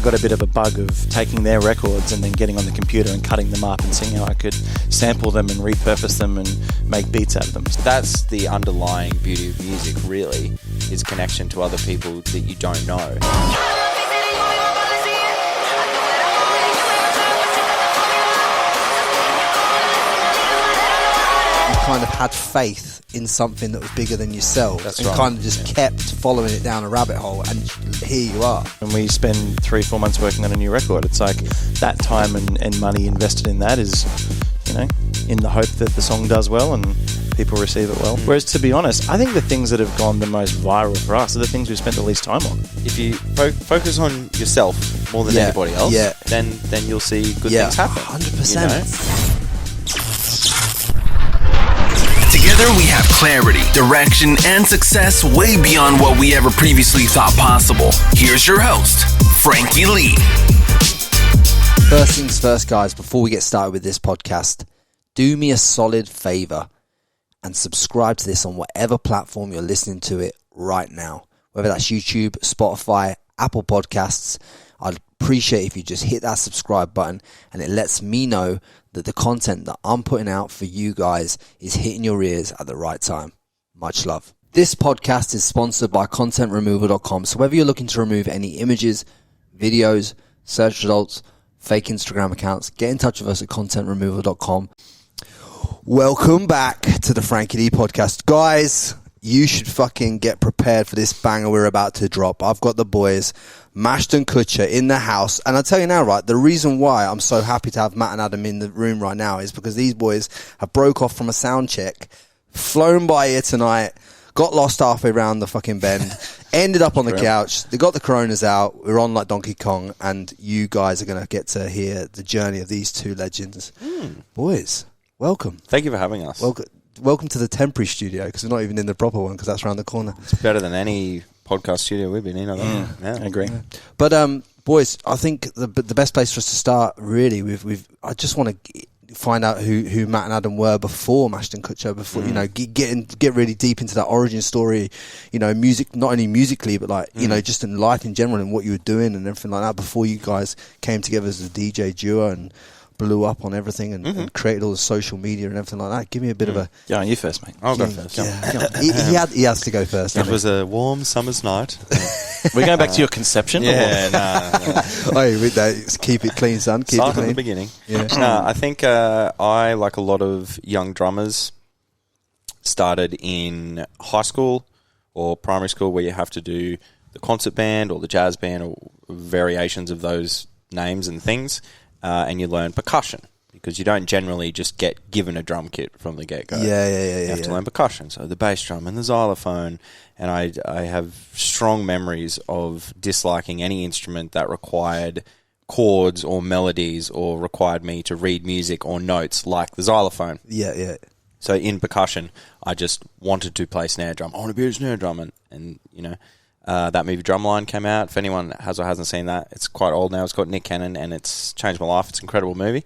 I got a bit of a bug of taking their records and then getting on the computer and cutting them up and seeing how I could sample them and repurpose them and make beats out of them. That's the underlying beauty of music, really, is connection to other people that you don't know. Kind of had faith in something that was bigger than yourself. That's and right. kind of just kept following it down a rabbit hole, and here you are. And we spend 3-4 months working on a new record. It's like that time and money invested in that is, you know, in the hope that the song does well and people receive it well. Whereas, to be honest, I think the things that have gone the most viral for us are the things we've spent the least time on. If you focus on yourself more than anybody else, then you'll see good things happen. 100%. You know? Together we have clarity, direction, and success way beyond what we ever previously thought possible. Here's your host, Frankie Lee. First things first, guys, before we get started with this podcast, do me a solid favor and subscribe to this on whatever platform you're listening to it right now. Whether that's YouTube, Spotify, Apple Podcasts, I'd appreciate if you just hit that subscribe button, and it lets me know that the content that I'm putting out for you guys is hitting your ears at the right time. Much love. This podcast is sponsored by contentremoval.com. So whether you're looking to remove any images, videos, search results, fake Instagram accounts, get in touch with us at contentremoval.com. Welcome back to the Frankie D podcast. Guys, you should fucking get prepared for this banger we're about to drop. I've got the boys, MashdNKutcher, in the house. And I'll tell you now, right, the reason why I'm so happy to have Matt and Adam in the room right now is because these boys have broke off from a sound check, flown by here tonight, got lost halfway around the fucking bend, ended up on the couch. They got the Coronas out. We're on like Donkey Kong, and you guys are going to get to hear the journey of these two legends. Boys, welcome. Thank you for having us. Welcome to the temporary studio, because we're not even in the proper one, because that's around the corner. It's better than any podcast studio we've been in. I agree. Yeah. But boys, I think the best place for us to start, really, I just want to find out who Matt and Adam were before MashdNKutcher, before you know, get really deep into that origin story. You know, music, not only musically, but like you know, just in life in general and what you were doing and everything like that before you guys came together as a DJ duo and blew up on everything and created all the social media and everything like that. Give me a bit of a... Yeah, you first, mate. I'll go first. He has to go first. It was a warm summer's night. We're going back to your conception? Yeah, no. Hey, with that, keep it clean, son. Keep Start it clean. from the beginning. Yeah. No, I think I, like a lot of young drummers, started in high school or primary school, where you have to do the concert band or the jazz band or variations of those names and things. And you learn percussion, because you don't generally just get given a drum kit from the get-go. You have to learn percussion, so the bass drum and the xylophone. And I have strong memories of disliking any instrument that required chords or melodies or required me to read music or notes like the xylophone. Yeah. So in percussion, I just wanted to play snare drum. I want to be a snare drum. And you know... that movie Drumline came out. If anyone has or hasn't seen that, it's quite old now. It's got Nick Cannon, and it's changed my life. It's an incredible movie.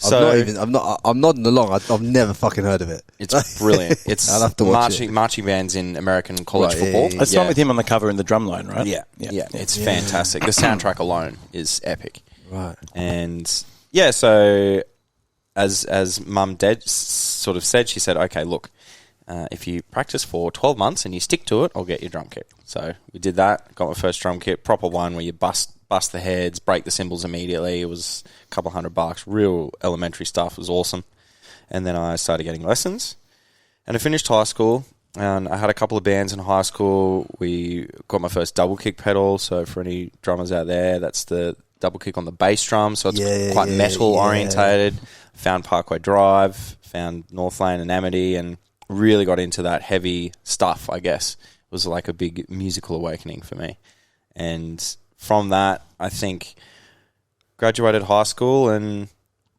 I'm nodding along. I've never fucking heard of it. It's brilliant. It's I'll have to watch marching bands in American college Right, football. yeah. That's the one with him on the cover in the drum line, right? Yeah. It's fantastic. The soundtrack alone is epic. Right. And yeah, so as Mum Dad sort of said, she said, okay, look, if you practice for 12 months and you stick to it, I'll get your drum kit. So we did that, got my first drum kit, proper one where you bust the heads, break the cymbals immediately. It was a couple $100, real elementary stuff. It was awesome. And then I started getting lessons. And I finished high school, and I had a couple of bands in high school. We got my first double kick pedal. So for any drummers out there, that's the double kick on the bass drum. So it's quite metal orientated. Found Parkway Drive, found North Lane and Amity, and really got into that heavy stuff, I guess. It was like a big musical awakening for me. And from that, I think, graduated high school, and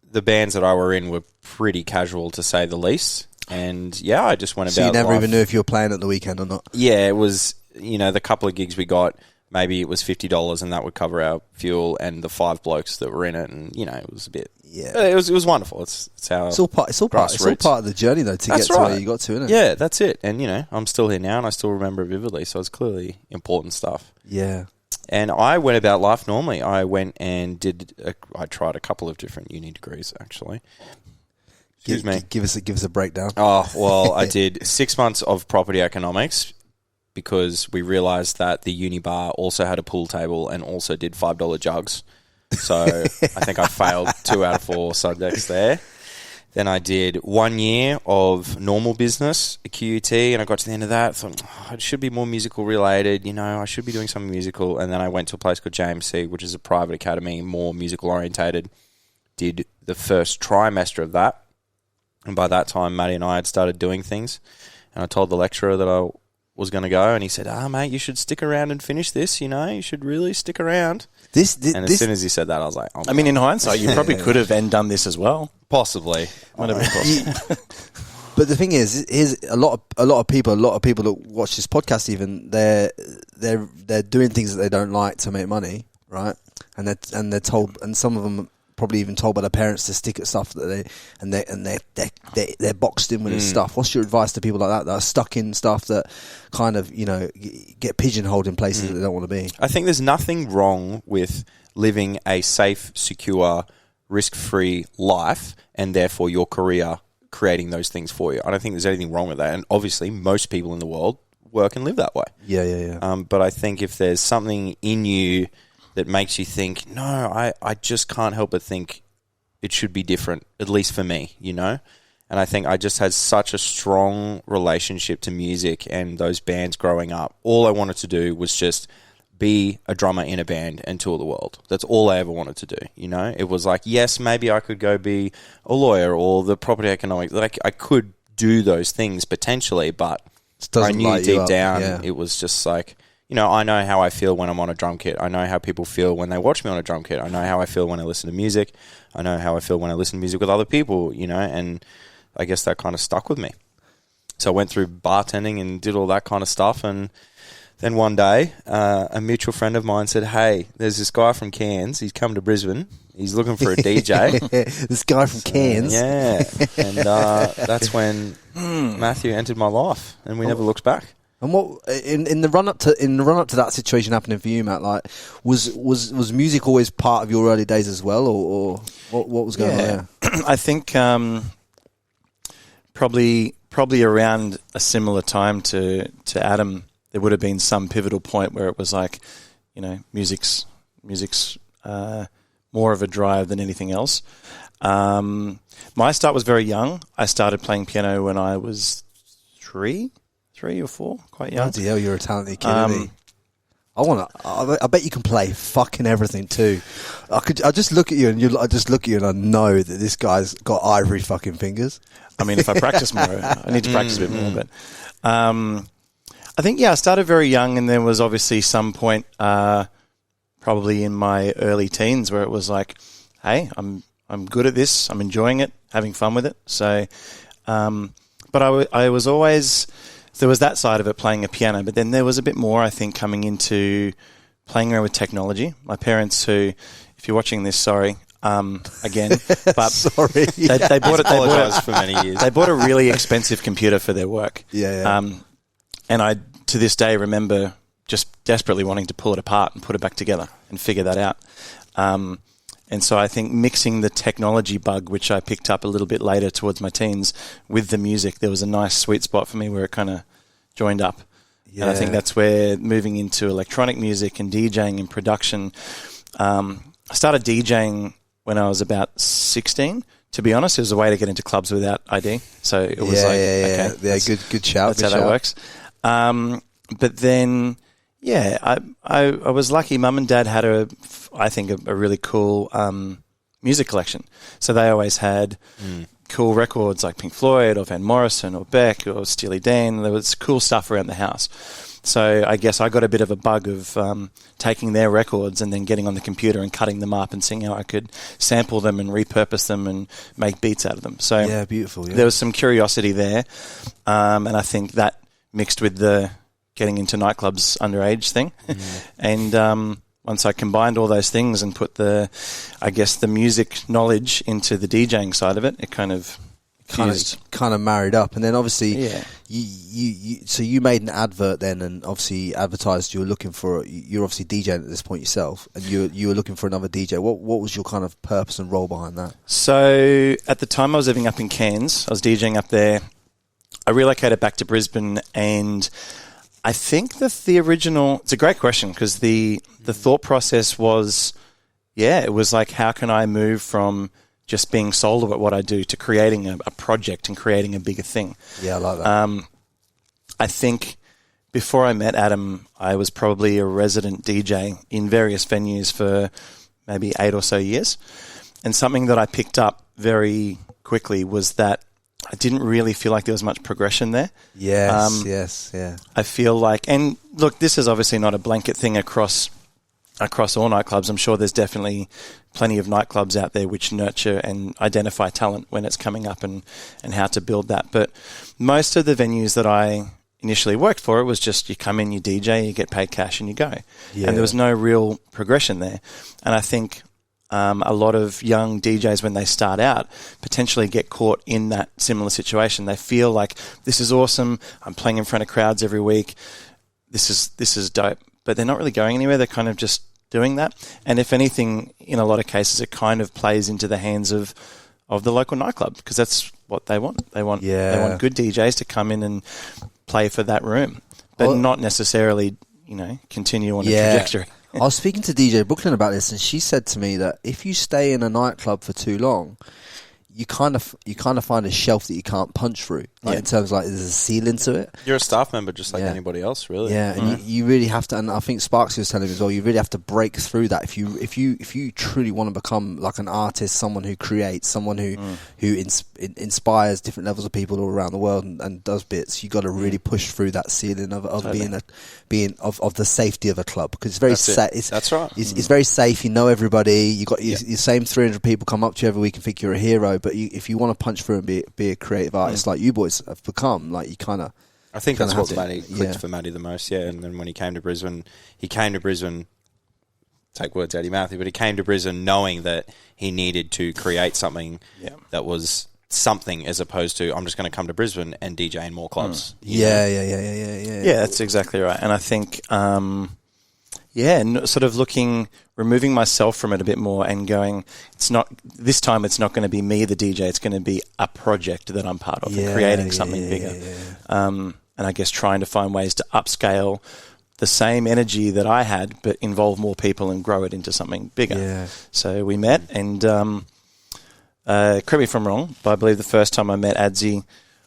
the bands that I were in were pretty casual, to say the least. And yeah, I just went about. So you never life. even knew if you were playing at the weekend or not? Yeah, it was, you know, the couple of gigs we got, maybe it was $50 and that would cover our fuel and the 5 blokes that were in it. And, you know, it was a bit... Yeah, it was wonderful. It's how it's all part of the journey though to get to where you got to, isn't it? Yeah, that's it. And you know, I'm still here now, and I still remember it vividly. So it's clearly important stuff. Yeah. And I went about life normally. I went and I tried a couple of different uni degrees, actually. Excuse me. Give us a breakdown. Oh, well, I did 6 months of property economics because we realised that the uni bar also had a pool table and also did $5 jugs. So I think I failed 2 out of 4 subjects there. Then I did 1 year of normal business, a QUT, and I got to the end of that. Thought, it should be more musical related. I should be doing something musical. And then I went to a place called JMC, which is a private academy, more musical orientated. Did the first trimester of that. And by that time, Matty and I had started doing things. And I told the lecturer that I was going to go, and he said, mate, you should stick around and finish this, you should really stick around. And as soon as he said that, I was like, I mean, in hindsight, you probably could have done this as well. Possibly. Might have been possible. But the thing is a lot of people that watch this podcast, even they're doing things that they don't like to make money, right? And they're told, and some of them probably even told by their parents to stick at stuff that they're boxed in with this stuff. What's your advice to people like that are stuck in stuff that kind of get pigeonholed in places that they don't want to be? I think there's nothing wrong with living a safe, secure, risk-free life, and therefore your career creating those things for you. I don't think there's anything wrong with that. And obviously, most people in the world work and live that way. Yeah. But I think if there's something in you that makes you think, no, I just can't help but think it should be different, at least for me, And I think I just had such a strong relationship to music and those bands growing up. All I wanted to do was just be a drummer in a band and tour the world. That's all I ever wanted to do, It was like, yes, maybe I could go be a lawyer or the property economics. Like, I could do those things potentially, but I knew deep down it was just like, I know how I feel when I'm on a drum kit. I know how people feel when they watch me on a drum kit. I know how I feel when I listen to music. I know how I feel when I listen to music with other people, and I guess that kind of stuck with me. So I went through bartending and did all that kind of stuff, and then one day, a mutual friend of mine said, hey, there's this guy from Cairns. He's come to Brisbane. He's looking for a DJ. This guy from Cairns. Yeah. And that's when Matthew entered my life, and we never looked back. And what in the run up to that situation happening for you, Matt? Like, was music always part of your early days as well, or what was going on there? I think probably around a similar time to Adam, there would have been some pivotal point where it was like, music's more of a drive than anything else. My start was very young. I started playing piano when I was 3 or 4, quite young. Bloody hell, you're a talented kid, isn't he? I bet you can play fucking everything too. I just look at you and I know that this guy's got ivory fucking fingers. I mean, if I practice more, I need to practice a bit more. But I think I started very young, and there was obviously some point, probably in my early teens, where it was like, hey, I'm good at this. I'm enjoying it, having fun with it. So, but I was always. There was that side of it, playing a piano, but then there was a bit more, I think, coming into playing around with technology. My parents, who, if you're watching this, sorry, again, but sorry, they bought it for many years. They bought a really expensive computer for their work. Yeah. And I, to this day, remember just desperately wanting to pull it apart and put it back together and figure that out. And so I think mixing the technology bug, which I picked up a little bit later towards my teens, with the music, there was a nice sweet spot for me where it kind of joined up. Yeah. And I think that's where moving into electronic music and DJing and production, I started DJing when I was about 16. To be honest, it was a way to get into clubs without ID. So it was okay, good shout. That's how that works. But then, I was lucky. Mum and Dad had a really cool music collection. So they always had cool records like Pink Floyd or Van Morrison or Beck or Steely Dan. There was cool stuff around the house. So I guess I got a bit of a bug of taking their records and then getting on the computer and cutting them up and seeing how I could sample them and repurpose them and make beats out of them. So yeah, beautiful. Yeah. There was some curiosity there, and I think that mixed with the getting into nightclubs underage thing, and once I combined all those things and put the music knowledge into the DJing side of it, it kind of kind of married up, and then obviously Yeah. you made an advert then, and obviously advertised you're obviously DJing at this point yourself, and you were looking for another DJ. What was your kind of purpose and role behind that? So at the time I was living up in Cairns, I was DJing up there. I relocated back to Brisbane, and I think the original, it's a great question, because the thought process was, it was like, how can I move from just being sold at what I do to creating a project and creating a bigger thing. Yeah, I like that. I think before I met Adam, I was probably a resident DJ in various venues for maybe 8 or so years. And something that I picked up very quickly was that I didn't really feel like there was much progression there. Yes. I feel like, and look, this is obviously not a blanket thing across all nightclubs. I'm sure there's definitely plenty of nightclubs out there which nurture and identify talent when it's coming up and how to build that. But most of the venues that I initially worked for, it was just you come in, you DJ, you get paid cash and you go. Yeah. And there was no real progression there. And I think a lot of young DJs, when they start out, potentially get caught in that similar situation. They feel like, this is awesome, I'm playing in front of crowds every week, this is dope. But they're not really going anywhere. They're kind of just doing that. And if anything, in a lot of cases, it kind of plays into the hands of the local nightclub, because that's what they want. They want good DJs to come in and play for that room, but not necessarily, continue on a trajectory. I was speaking to DJ Brooklyn about this, and she said to me that if you stay in a nightclub for too long, you kind of find a shelf that you can't punch through. In terms of, like, there's a ceiling to it. You're a staff member just like anybody else, really. Yeah, and you really have to. And I think Sparksy was telling me as well. You really have to break through that if you truly want to become like an artist, someone who creates, someone who inspires different levels of people all around the world and does bits. You got to really push through that ceiling of being of the safety of a club, because it's very safe. That's right. It's very safe. You know everybody. You got your same 300 people come up to you every week and think you're a hero. But if you want to punch through and be a creative artist like you boys have become, like, you kind of. I think that's what clicked for Matty the most. Yeah, and then when he came to Brisbane, take words out of your mouth, but he came to Brisbane knowing that he needed to create something that was something, as opposed to, I'm just going to come to Brisbane and DJ in more clubs. Yeah, that's exactly right. And I think, sort of removing myself from it a bit more and going, this time it's not going to be me, the DJ, it's going to be a project that I'm part of and creating something bigger. And I guess trying to find ways to upscale the same energy that I had, but involve more people and grow it into something bigger. Yeah. So we met, and correct me if I'm wrong, but I believe the first time I met Adzi,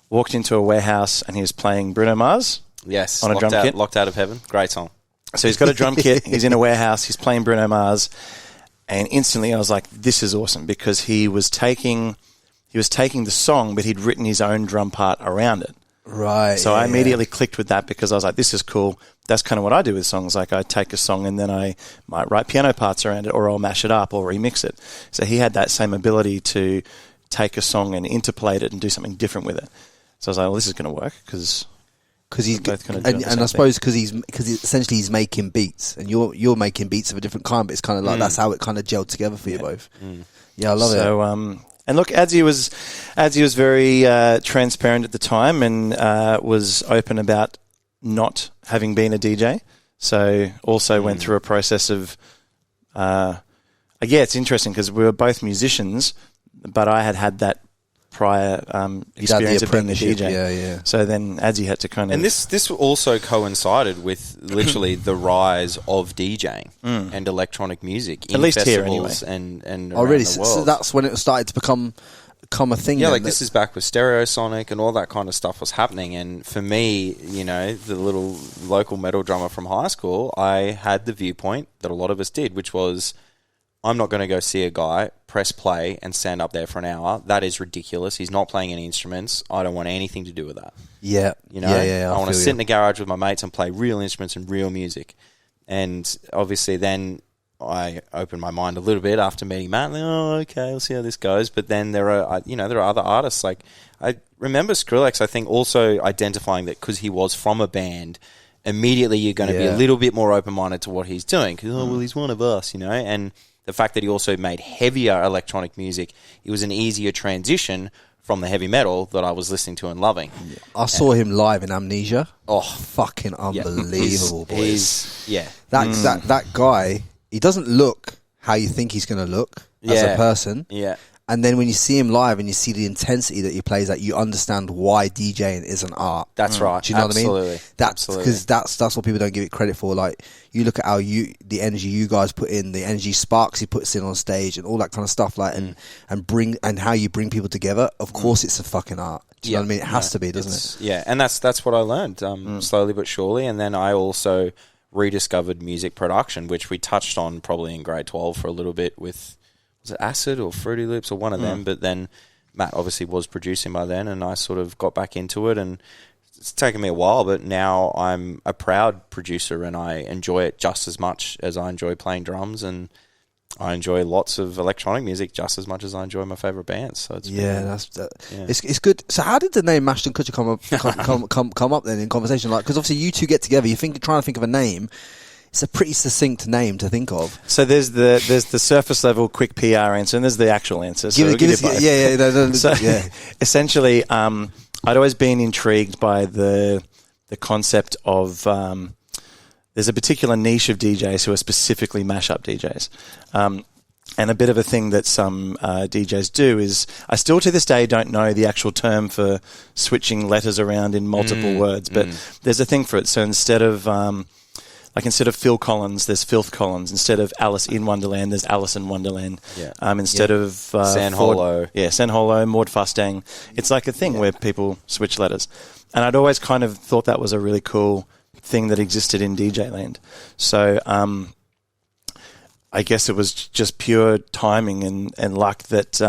walked into a warehouse and he was playing Bruno Mars. Yes, on a drum kit. Locked Out of Heaven. Great song. So he's got a drum kit, he's in a warehouse, he's playing Bruno Mars, and instantly I was like, this is awesome, because he was taking the song, but he'd written his own drum part around it. Right. So I immediately clicked with that, because I was like, this is cool. That's kind of what I do with songs. Like, I take a song and then I might write piano parts around it, or I'll mash it up or remix it. So he had that same ability to take a song and interpolate it and do something different with it. So I was like, well, this is going to work, because he's both kind of and I suppose because essentially he's making beats, and you're making beats of a different kind, but it's kind of like that's how it kind of gelled together for you both. Yeah, I love it. So and look, Adzi was very transparent at the time, and was open about not having been a DJ. So also went through a process of it's interesting, because we were both musicians, but I had that prior experience of being a DJ. Yeah. So then Adzi had to kind of... And this also coincided with literally the rise of DJing and electronic music in at least festivals here, anyway. and around the world. So that's when it started to become a thing. Yeah, like this is back with Stereosonic and all that kind of stuff was happening. And for me, the little local metal drummer from high school, I had the viewpoint that a lot of us did, which was, I'm not going to go see a guy press play and stand up there for an hour. That is ridiculous. He's not playing any instruments. I don't want anything to do with that. Yeah. I want to sit in the garage with my mates and play real instruments and real music. And obviously then I opened my mind a little bit after meeting Matt. Like, okay, we'll see how this goes. But then there are other artists. Like, I remember Skrillex, I think, also identifying that because he was from a band, immediately you're going to be a little bit more open-minded to what he's doing. Because, he's one of us, and the fact that he also made heavier electronic music, it was an easier transition from the heavy metal that I was listening to and loving. I saw him live in Amnesia. Oh, fucking unbelievable, boys. That guy, he doesn't look how you think he's going to look as a person. Yeah. And then when you see him live and you see the intensity that he plays at, you understand why DJing is an art. That's right. Do you know Absolutely. what I mean? Because that's what people don't give it credit for. Like, you look at how the energy you guys put in, the energy Sparks he puts in on stage, and all that kind of stuff. Like, and how you bring people together. Of course, it's a fucking art. Do you know what I mean? It has to be, doesn't it? Yeah, and that's what I learned slowly but surely. And then I also rediscovered music production, which we touched on probably in grade 12 for a little bit with. Was it Acid or Fruity Loops or one of them? But then Matt obviously was producing by then, and I sort of got back into it, and it's taken me a while, but now I'm a proud producer, and I enjoy it just as much as I enjoy playing drums, and I enjoy lots of electronic music just as much as I enjoy my favourite bands. So it's it's good. So how did the name MashdNKutcher come up then in conversation? Like, because obviously you two get together, trying to think of a name. It's a pretty succinct name to think of. So there's the surface level quick PR answer, and there's the actual answer. So essentially, I'd always been intrigued by the concept of there's a particular niche of DJs who are specifically mashup DJs. And a bit of a thing that some DJs do is, I still to this day don't know the actual term for switching letters around in multiple words, but there's a thing for it. So instead of Phil Collins, there's Filth Collins. Instead of Alice in Wonderland, there's Alice in Wonderland. Yeah. Instead of San Holo. San Holo, Maud Fustang. It's like a thing where people switch letters. And I'd always kind of thought that was a really cool thing that existed in DJ land. So I guess it was just pure timing and luck that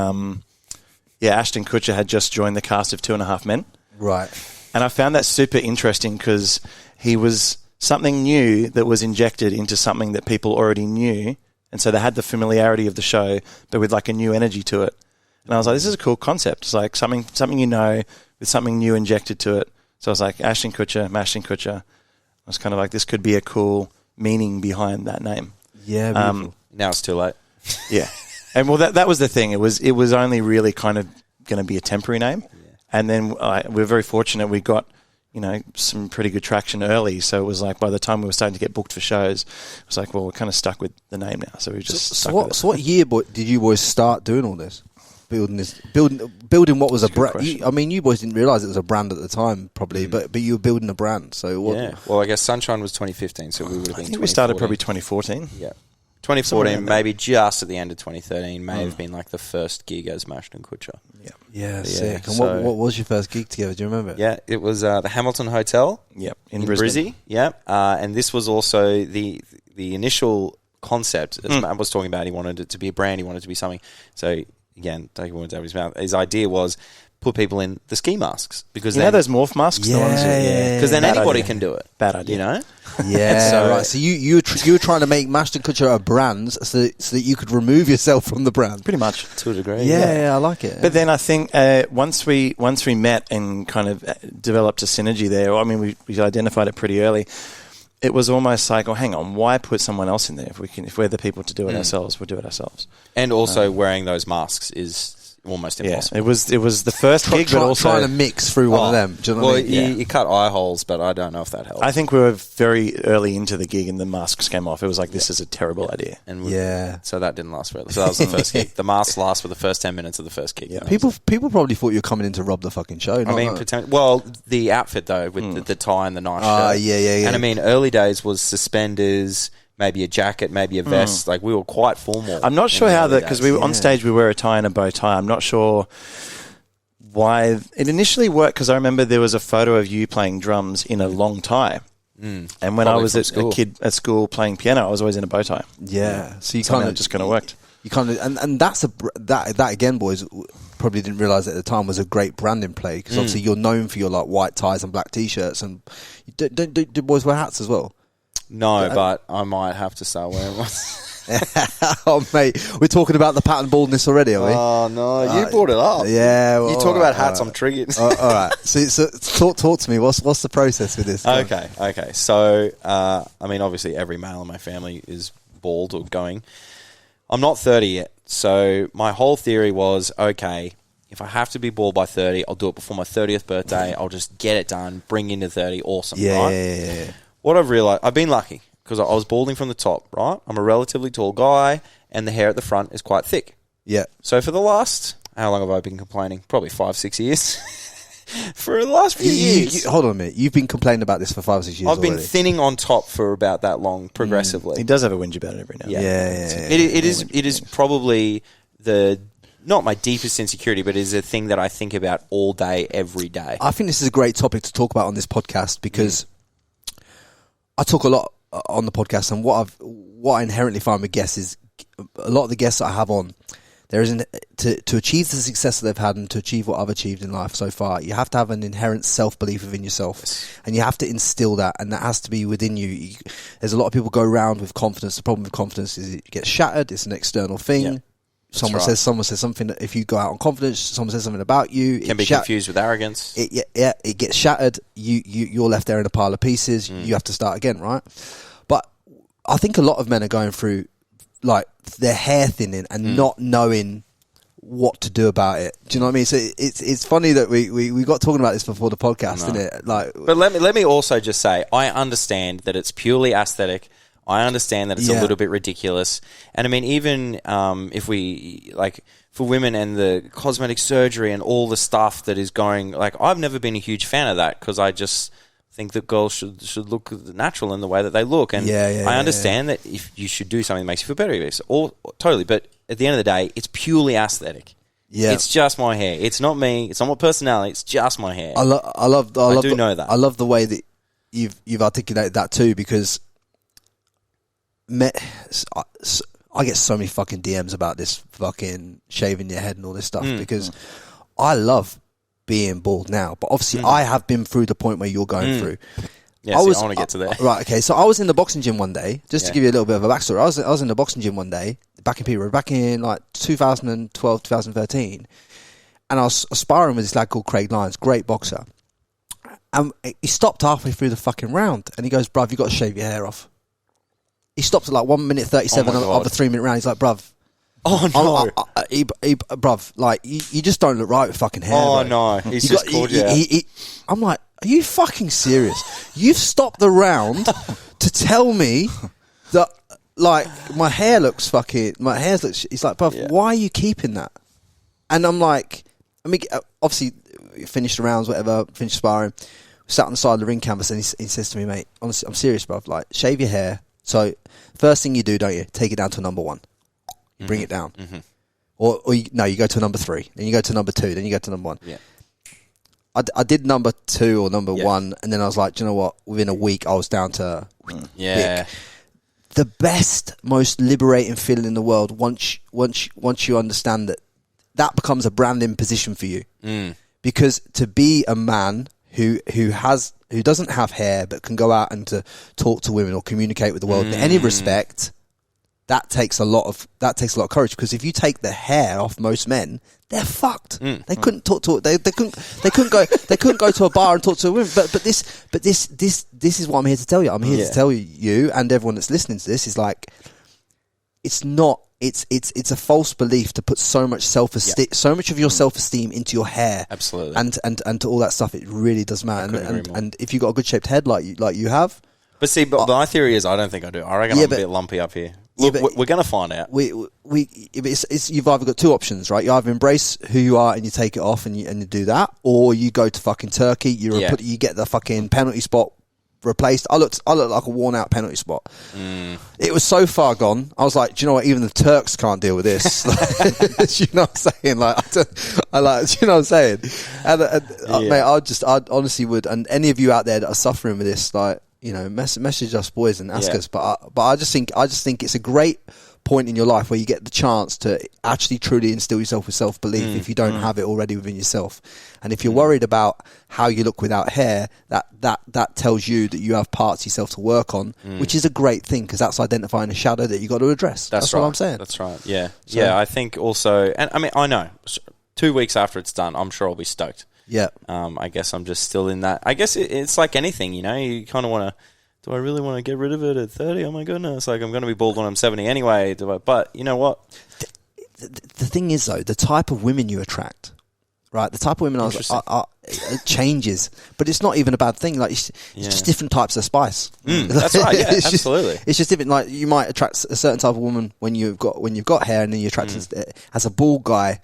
Ashton Kutcher had just joined the cast of 2.5 Men. Right. And I found that super interesting because he was something new that was injected into something that people already knew. And so they had the familiarity of the show, but with like a new energy to it. And I was like, this is a cool concept. It's like something with something new injected to it. So I was like, Ashton Kutcher, MashdNKutcher. I was kind of like, this could be a cool meaning behind that name. Yeah. Now it's too late. Yeah. And well, that was the thing. It was only really kind of going to be a temporary name. Yeah. And then we were very fortunate. We got, some pretty good traction early. So it was like by the time we were starting to get booked for shows, it was like, well, we're kind of stuck with the name now. So we just stuck with it. So what year did you boys start doing all this? Building what was a brand. I mean, you boys didn't realise it was a brand at the time, probably, but you were building a brand. So what? Yeah. Well, I guess Sunshine was 2015, so we would have been. I think we started probably 2014. Yeah. 2014, maybe just at the end of 2013, may have been like the first gig as MashdNKutcher. Yeah, sick. And what was your first gig together? Do you remember? Yeah, it was the Hamilton Hotel. Yep, in Brisbane. Yeah, and this was also the initial concept. As Matt was talking about, he wanted it to be a brand. He wanted it to be something. So again, taking words out of his mouth. His idea was put people in the ski masks because those morph masks. Because then anybody can do it. Bad idea. Yeah, right. So you were trying to make MashdNKutcher a brand so that you could remove yourself from the brand, pretty much to a degree. Yeah, I like it. But then I think once we met and kind of developed a synergy there, I mean, we identified it pretty early. It was almost like, oh, hang on, why put someone else in there if we're the people to do it ourselves? We'll do it ourselves. And also, wearing those masks is almost impossible. Yeah, it was the first gig, but also trying to mix through one of them. Do you know what I mean? You cut eye holes, but I don't know if that helps. I think we were very early into the gig, and the masks came off. It was like, this is a terrible idea. And so that didn't last forever. So that was the first gig. The masks last for the first 10 minutes of the first gig. Yeah. People probably thought you were coming in to rob the fucking show. The outfit though, with the tie and the nice shirt. Yeah. And I mean, early days was suspenders. Maybe a jacket, maybe a vest. Like, we were quite formal. I'm not sure how that, because we were on stage, we wear a tie and a bow tie. I'm not sure why it initially worked, because I remember there was a photo of you playing drums in a long tie. And when I was a kid at school playing piano, I was always in a bow tie. Yeah. So you kind of just kind of worked. You kind of, and that's that again, boys, probably didn't realise at the time was a great branding play, because obviously you're known for your like white ties and black t-shirts, and do boys wear hats as well? No, but I might have to start wearing one. Oh, mate, we're talking about the pattern baldness already, are we? Oh, no, you brought it up. Yeah. Well, you talk about hats, I'm triggered. All right. So talk to me. What's the process with this? Okay. So, I mean, obviously every male in my family is bald or going. I'm not 30 yet. So my whole theory was, okay, if I have to be bald by 30, I'll do it before my 30th birthday. I'll just get it done, bring into 30, awesome, right? Yeah. What I've realised, I've been lucky because I was balding from the top, right? I'm a relatively tall guy and the hair at the front is quite thick. Yeah. So for the last, how long have I been complaining? Probably 5-6 years. For the last few years. Hold on a minute. You've been complaining about this for 5 or 6 years I've been already. thinning on top for about that long, progressively. He does have a whinge about it every now and then. Yeah. It is probably not my deepest insecurity, but it is a thing that I think about all day, every day. I think this is a great topic to talk about on this podcast because I talk a lot on the podcast, and what I inherently find with guests is a lot of the guests that I have on, there isn't to achieve the success that they've had and to achieve what I've achieved in life so far, you have to have an inherent self-belief within yourself, and you have to instill that, and that has to be within you. There's a lot of people go around with confidence. The problem with confidence is it gets shattered. It's an external thing. Yeah, someone says something that if you go out on confidence, someone says something about you, it can be confused with arrogance. It gets shattered. You're left there in a pile of pieces. You have to start again, right? But I think a lot of men are going through like their hair thinning and not knowing what to do about it. Do you know what I mean? So it's funny that we got talking about this before the podcast, isn't it? Like, but let me also just say, I understand that it's purely aesthetic. I understand that it's a little bit ridiculous. And I mean, even if we, like, for women and the cosmetic surgery and all the stuff that is going, like, I've never been a huge fan of that because I just think that girls should look natural in the way that they look. And I understand that if you should do something that makes you feel better, totally. But at the end of the day, it's purely aesthetic. Yeah, it's just my hair. It's not me. It's not my personality. It's just my hair. I do know that. I love the way that you've articulated that too, because I get so many fucking DMs about this fucking shaving your head and all this stuff because I love being bald now, but obviously I have been through the point where you're going through. Yeah, I want to get to there. Right, okay. So I was in the boxing gym one day, just to give you a little bit of a backstory. I was in the boxing gym one day, back in like 2012, 2013, and I was sparring with this lad called Craig Lyons, great boxer. And he stopped halfway through the fucking round, and he goes, "Bruv, you got to shave your hair off." He stopped at like 1 minute 37 of a 3 minute round. He's like, "Bruv." Oh no, bruv! Like you just don't look right with fucking hair. Oh no, he's just called you. I'm like, are you fucking serious? You've stopped the round to tell me that like my hair looks. He's like, bruv, why are you keeping that? And I'm like, I mean, obviously, finished the rounds, whatever, finished sparring, sat on the side of the ring canvas, and he says to me, mate, honestly, I'm serious, bruv. Like, shave your hair. So first thing you do, don't you, take it down to number 1. Bring it down. Or you go to number 3, then you go to number 2, then you go to number 1. Yeah. I did number 2 or number 1, and then I was like, do you know what? Within a week, I was down to Vic. The best, most liberating feeling in the world once you understand that becomes a branding position for you. Because to be a man who doesn't have hair but can go out and to talk to women or communicate with the world in any respect, that takes a lot of courage, because if you take the hair off most men, they're fucked. They couldn't talk to they couldn't go to a bar and talk to a woman. But this is what I'm here to tell you. I'm here to tell you and everyone that's listening to this is like, it's a false belief to put so much self-esteem, so much of your self-esteem into your hair. Absolutely. And to all that stuff. It really does matter. And if you've got a good shaped head like you have. But my theory is I don't think I do. I reckon I'm a bit lumpy up here. Look, we're going to find out. You've either got two options, right? You either embrace who you are and you take it off and you do that, or you go to fucking Turkey. You get the fucking penalty spot replaced. I looked like a worn out penalty spot. It was so far gone. I was like, do you know what? Even the Turks can't deal with this. You know what I'm saying? Like, do you know what I'm saying? And mate, I honestly would. And any of you out there that are suffering with this, like, you know, message us boys and ask us. But I just think it's a great point in your life where you get the chance to actually truly instill yourself with self-belief if you don't have it already within yourself. And if you're worried about how you look without hair, that tells you that you have parts of yourself to work on, which is a great thing, because that's identifying a shadow that you got to address. That's what I'm saying. That's right. Yeah. So, yeah, I think also, and I mean, I know 2 weeks after it's done, I'm sure I'll be stoked. Yeah. I guess I'm just still in that. I guess it's like anything, you know, you kind of want to, do I really want to get rid of it at 30? Oh my goodness. Like, I'm going to be bald when I'm 70 anyway. But you know what? The thing is, though, the type of women you attract right? The type of women it changes, but it's not even a bad thing. Like it's just different types of spice. That's right. Yeah, absolutely. It's just different. Like you might attract a certain type of woman when you've got hair, and then you attract as a bald guy.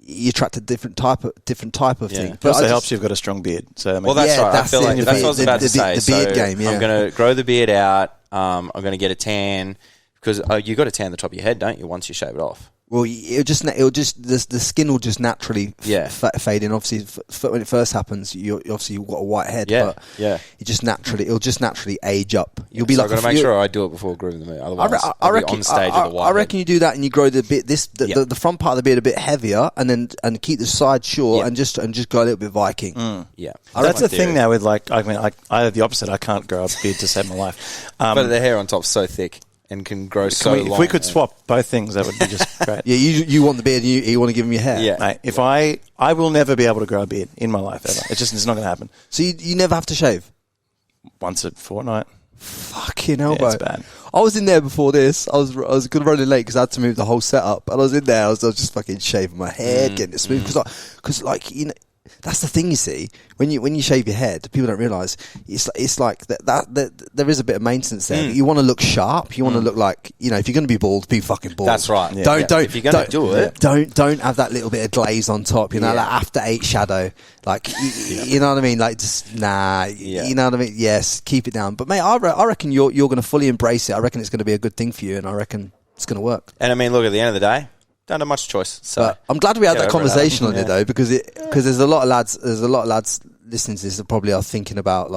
You attract a different type of thing. But it also helps you've got a strong beard. So well, that's right. I feel like that's what I was about to say. The beard game. Yeah. I'm going to grow the beard out. I'm going to get a tan because you got to tan the top of your head, don't you? Once you shave it off. Well, the skin will just naturally fade in. Obviously, when it first happens, you've got a white head, but it'll just naturally age up. You'll be I've got to make sure I do it before grooming the beard. Otherwise, I'll be on stage with a white I reckon you do that and you grow the front part of the beard a bit heavier, and keep the side short, and just go a little bit Viking. Yeah, that's the thing now with I have the opposite. I can't grow a beard to save my life. But the hair on top's so thick. And can grow so long. If we could swap both things, that would be just great. Yeah, you want the beard and you want to give him your hair. Yeah. Mate, if I will never be able to grow a beard in my life ever. It's not going to happen. So you never have to shave? Once a fortnight. Fucking hell, bro. It's bad. I was in there before this. I was going to run in late because I had to move the whole setup. And I was in there. I was just fucking shaving my head, getting it smooth. Because that's the thing, you see. When you shave your head, people don't realise it's like that there is a bit of maintenance there. You want to look sharp. You want to look like, if you're going to be bald, be fucking bald. That's right. Yeah. Don't if you're going to do it, don't have that little bit of glaze on top. Like after 8 shadow. Like you know what I mean? Like just nah. You know what I mean? Yes, keep it down. But mate, I reckon you're going to fully embrace it. I reckon it's going to be a good thing for you, and I reckon it's going to work. And I mean, look, at the end of the day, don't have much choice. So but I'm glad we had that conversation on it though, because there's a lot of lads listening to this that probably are thinking about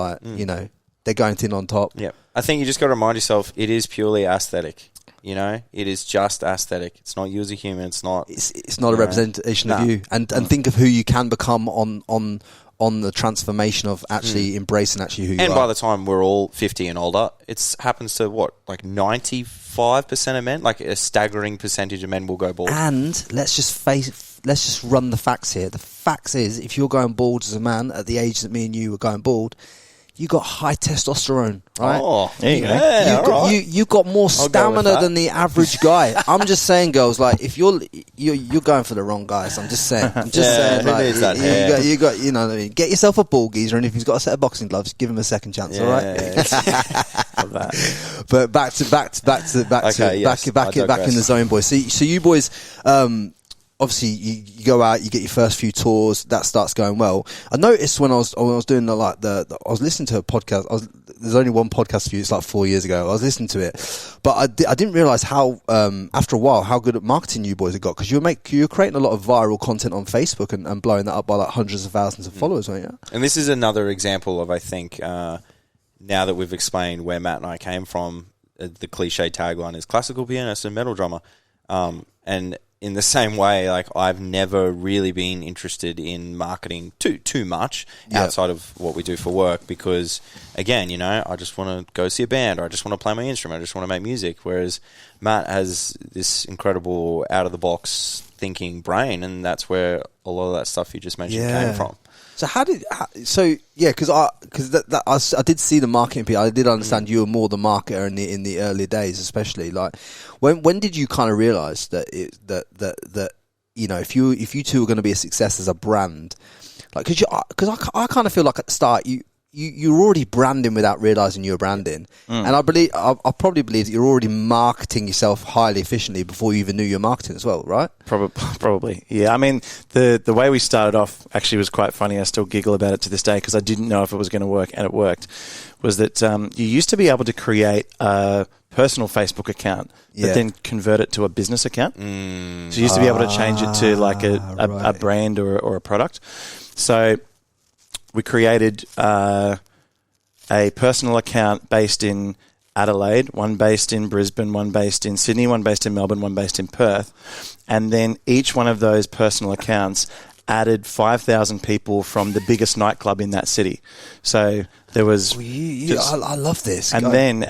they're going thin on top. Yeah, I think you just got to remind yourself it is purely aesthetic. It is just aesthetic. It's not you as a human. It's not a representation of you. And think of who you can become on the transformation of actually embracing who you are. And by the time we're all 50 and older, it happens to 95% of men, like a staggering percentage of men will go bald. And let's just run the facts here. The facts is, if you're going bald as a man at the age that me and you were going bald, you got high testosterone, right? Oh, there you go. You got more stamina than the average guy. I'm just saying, girls, like if you're going for the wrong guys. I'm just saying. Like, you got what I mean? Get yourself a ball geezer, and if he's got a set of boxing gloves, give him a second chance. All right. But back in the zone, boys. So you boys. Obviously, you go out, you get your first few tours, that starts going well. I noticed when I was doing I was listening to a podcast. There's only one podcast for you. It's like 4 years ago. I was listening to it, but I didn't realize how after a while how good at marketing you boys had got, because you're creating a lot of viral content on Facebook and blowing that up by like hundreds of thousands of followers, weren't you? And this is another example of, I think, now that we've explained where Matt and I came from, the cliche tagline is classical pianist and metal drummer, and in the same way, like I've never really been interested in marketing too much outside of what we do for work, because again, I just want to go see a band, or I just want to play my instrument, I just want to make music. Whereas Matt has this incredible out of the box thinking brain, and that's where a lot of that stuff you just mentioned came from. So because I did see the marketing piece. I did understand you were more the marketer in the early days, especially like when did you kind of realize that if you two were going to be a success as a brand, like because I kind of feel like at the start you're already branding without realizing you're branding, and I probably believe that you're already marketing yourself highly efficiently before you even knew you're marketing as well, right? Probably, yeah. I mean, the way we started off actually was quite funny. I still giggle about it to this day because I didn't know if it was going to work, and it worked. Was that you used to be able to create a personal Facebook account, but then convert it to a business account. So you used to be able to change it to like a brand or a product. So we created a personal account based in Adelaide, one based in Brisbane, one based in Sydney, one based in Melbourne, one based in Perth. And then each one of those personal accounts added 5,000 people from the biggest nightclub in that city. So there was... I love this. And then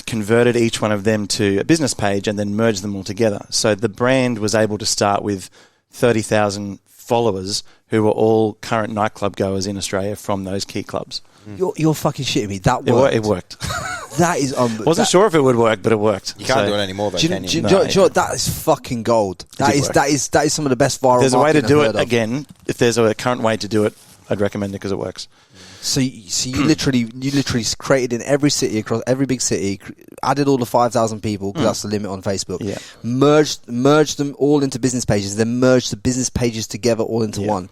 converted each one of them to a business page and then merged them all together. So the brand was able to start with 30,000 followers who were all current nightclub goers in Australia from those key clubs. You're fucking shitting me. That worked. It worked. That is... Wasn't sure if it would work, but it worked. You can't do it anymore, though, can you? Do you know what? That is fucking gold. That is some of the best viral There's a way to do it, of. again. If there's a current way to do it, I'd recommend it because it works. So you literally created in every city, across every big city, added all the 5,000 people, because that's the limit on Facebook. Yeah. Merged them all into business pages, then merged the business pages together all into one.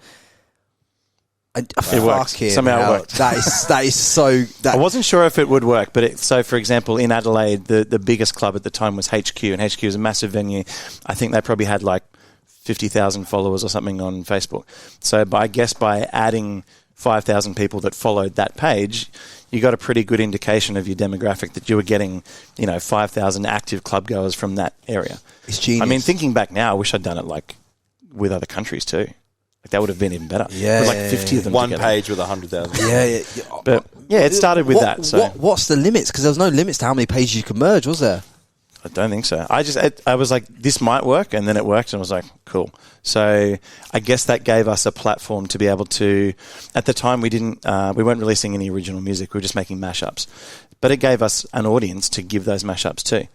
And it worked. Somehow it worked. That is so... I wasn't sure if it would work, but so, for example, in Adelaide, the biggest club at the time was HQ, and HQ is a massive venue. I think they probably had like 50,000 followers or something on Facebook. So by adding 5,000 people that followed that page, you got a pretty good indication of your demographic that you were getting, 5,000 active club goers from that area. It's genius. I mean, thinking back now, I wish I'd done it like with other countries too. Like that would have been even better. Yeah, like 50 of them. One together. page with 100,000. Yeah. But yeah, it started with that. So what's the limits? Because there was no limits to how many pages you could merge, was there? I don't think so. I was like, this might work, and then it worked, and I was like, cool. So I guess that gave us a platform to be able to. At the time, we weren't releasing any original music. We were just making mashups, but it gave us an audience to give those mashups to.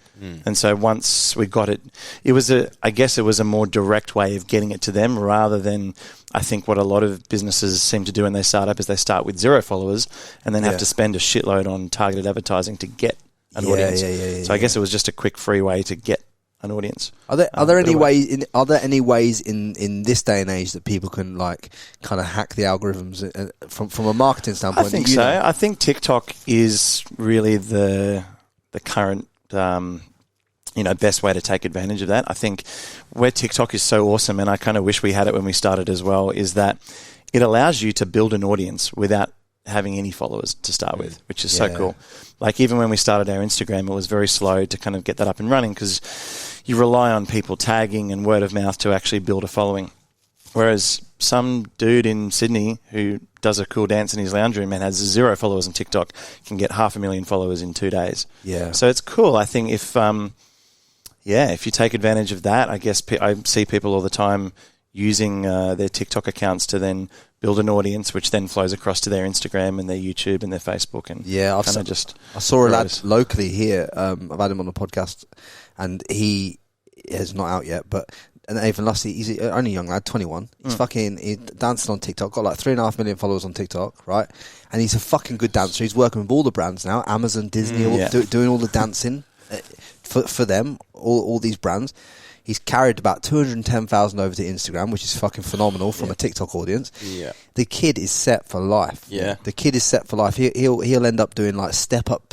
And so once we got it, it was a more direct way of getting it to them, rather than I think what a lot of businesses seem to do when they start up is they start with 0 followers and then have to spend a shitload on targeted advertising to get an audience. So I guess it was just a quick, free way to get an audience. Are there any ways in this day and age that people can like kind of hack the algorithms from a marketing standpoint? I think so. I think TikTok is really the current best way to take advantage of that. I think where TikTok is so awesome, and I kind of wish we had it when we started as well, is that it allows you to build an audience without having any followers to start with, which is so cool. Like even when we started our Instagram, it was very slow to kind of get that up and running because you rely on people tagging and word of mouth to actually build a following. Whereas some dude in Sydney who does a cool dance in his lounge room and has 0 followers on TikTok can get 500,000 followers in 2 days. Yeah. So it's cool. I think if you take advantage of that, I guess I see people all the time using their TikTok accounts to then build an audience, which then flows across to their Instagram and their YouTube and their Facebook. And I saw a lad locally here. I've had him on the podcast, and he is not out yet, but. And Nathan Lusty, he's only a young lad, 21. He's he's dancing on TikTok, got like 3.5 million followers on TikTok, right? And he's a fucking good dancer. He's working with all the brands now, Amazon, Disney, doing all the dancing for them, all these brands. He's carried about 210,000 over to Instagram, which is fucking phenomenal from a TikTok audience. Yeah, the kid is set for life. Yeah, the kid is set for life. He'll end up doing like step up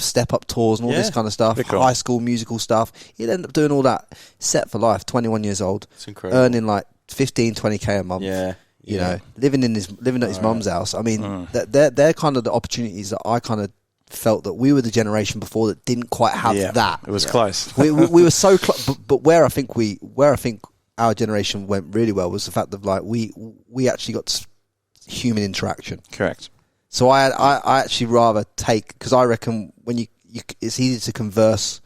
tours and all this kind of stuff. Cool. High School Musical stuff. He'll end up doing all that. Set for life. 21 years old. It's incredible. Earning like 15, 20k a month. Yeah. You know, living at his mum's house. I mean, they're kind of the opportunities that I kind of felt that we were the generation before that didn't quite have that. It was close. we were so close, but where I think our generation went really well was the fact that like we actually got human interaction. Correct. So I actually rather take, because I reckon when you it's easier to converse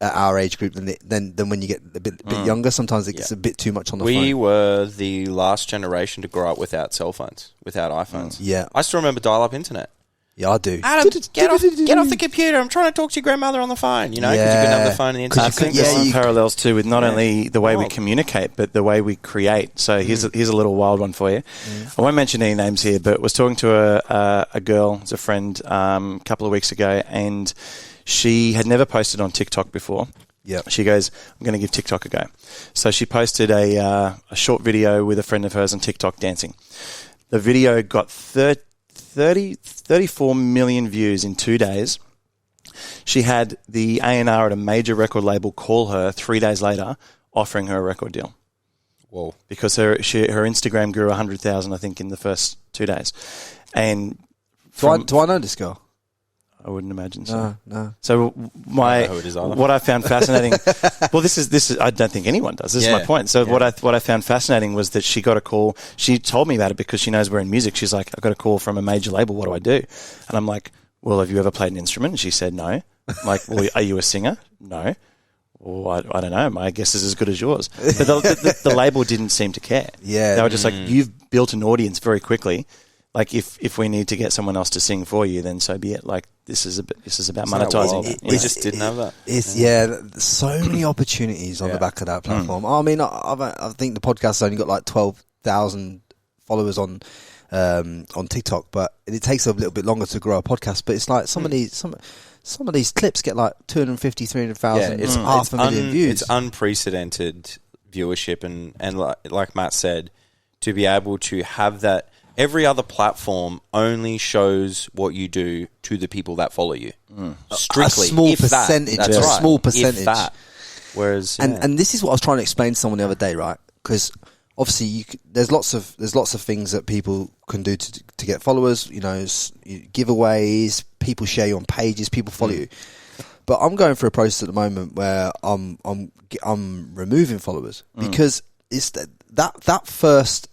at our age group than when you get a bit younger. Sometimes it gets a bit too much on the phone. We were the last generation to grow up without cell phones, without iPhones. Yeah, I still remember dial-up internet. Yeah, I do. Adam, get off the computer. I'm trying to talk to your grandmother on the phone, because you couldn't have the phone and the internet. I think there's some parallels too with not only the way we communicate, but the way we create. So here's a little wild one for you. I won't mention any names here, but was talking to a girl, as a friend, a couple of weeks ago, and she had never posted on TikTok before. Yeah. She goes, I'm going to give TikTok a go. So she posted a short video with a friend of hers on TikTok dancing. The video got 34 million views in 2 days. She had the A&R at a major record label call her 3 days later, offering her a record deal. Whoa! Because her Instagram grew 100,000, I think, in the first 2 days. And do I know this girl? I wouldn't imagine so. No. So what I found fascinating. Well, this is. I don't think anyone does. This is my point. So what I found fascinating was that she got a call. She told me about it because she knows we're in music. She's like, I got a call from a major label. What do I do? And I'm like, well, have you ever played an instrument? And she said, no. I'm like, well, are you a singer? No. Well, I don't know. My guess is as good as yours. But the label didn't seem to care. Yeah. They were just like, you've built an audience very quickly. like if we need to get someone else to sing for you, then so be it. Like this is about Isn't that monetizing wild? it. We just didn't have that. It's so many opportunities on the back of that platform. I mean, I think the podcast's only got like 12,000 followers on TikTok, but it takes a little bit longer to grow a podcast. But it's like some of these clips get like 250, 300,000, half a million views. It's unprecedented viewership, and like Matt said, to be able to have that. Every other platform only shows what you do to the people that follow you. Strictly, a small if percentage. That. That's right. Small percentage. If that. Whereas, and this is what I was trying to explain to someone the other day, right? Because obviously, there's lots of things that people can do to get followers. You know, giveaways. People share you on pages. People follow you. But I'm going through a process at the moment where I'm removing followers because it's that first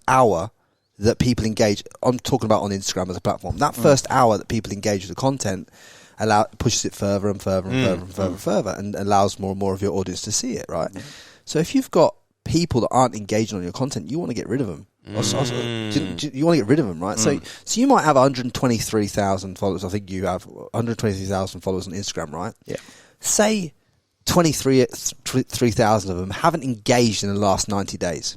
hour that people engage. I'm talking about on Instagram as a platform. That first hour that people engage with the content pushes it further and further and further, and allows more and more of your audience to see it. Right. So if you've got people that aren't engaging on your content, you want to get rid of them. You want to get rid of them, right? So you might have 123,000 followers. I think you have 123,000 followers on Instagram, right? Yeah. Say 3,000 of them haven't engaged in the last 90 days.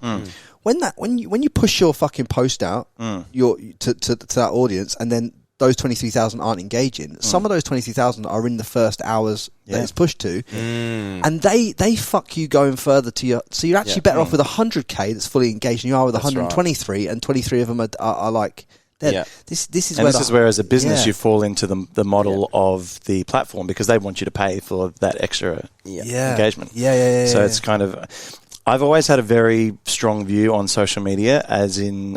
When you push your fucking post out to that audience, and then those 23,000 aren't engaging, some of those 23,000 are in the first hours that it's pushed to, and they fuck you going further to your. So you're actually better off with 100k that's fully engaged than you are with 123, and 23 of them are like. This is where as a business you fall into the model of the platform, because they want you to pay for that extra engagement. So it's kind of, I've always had a very strong view on social media, as in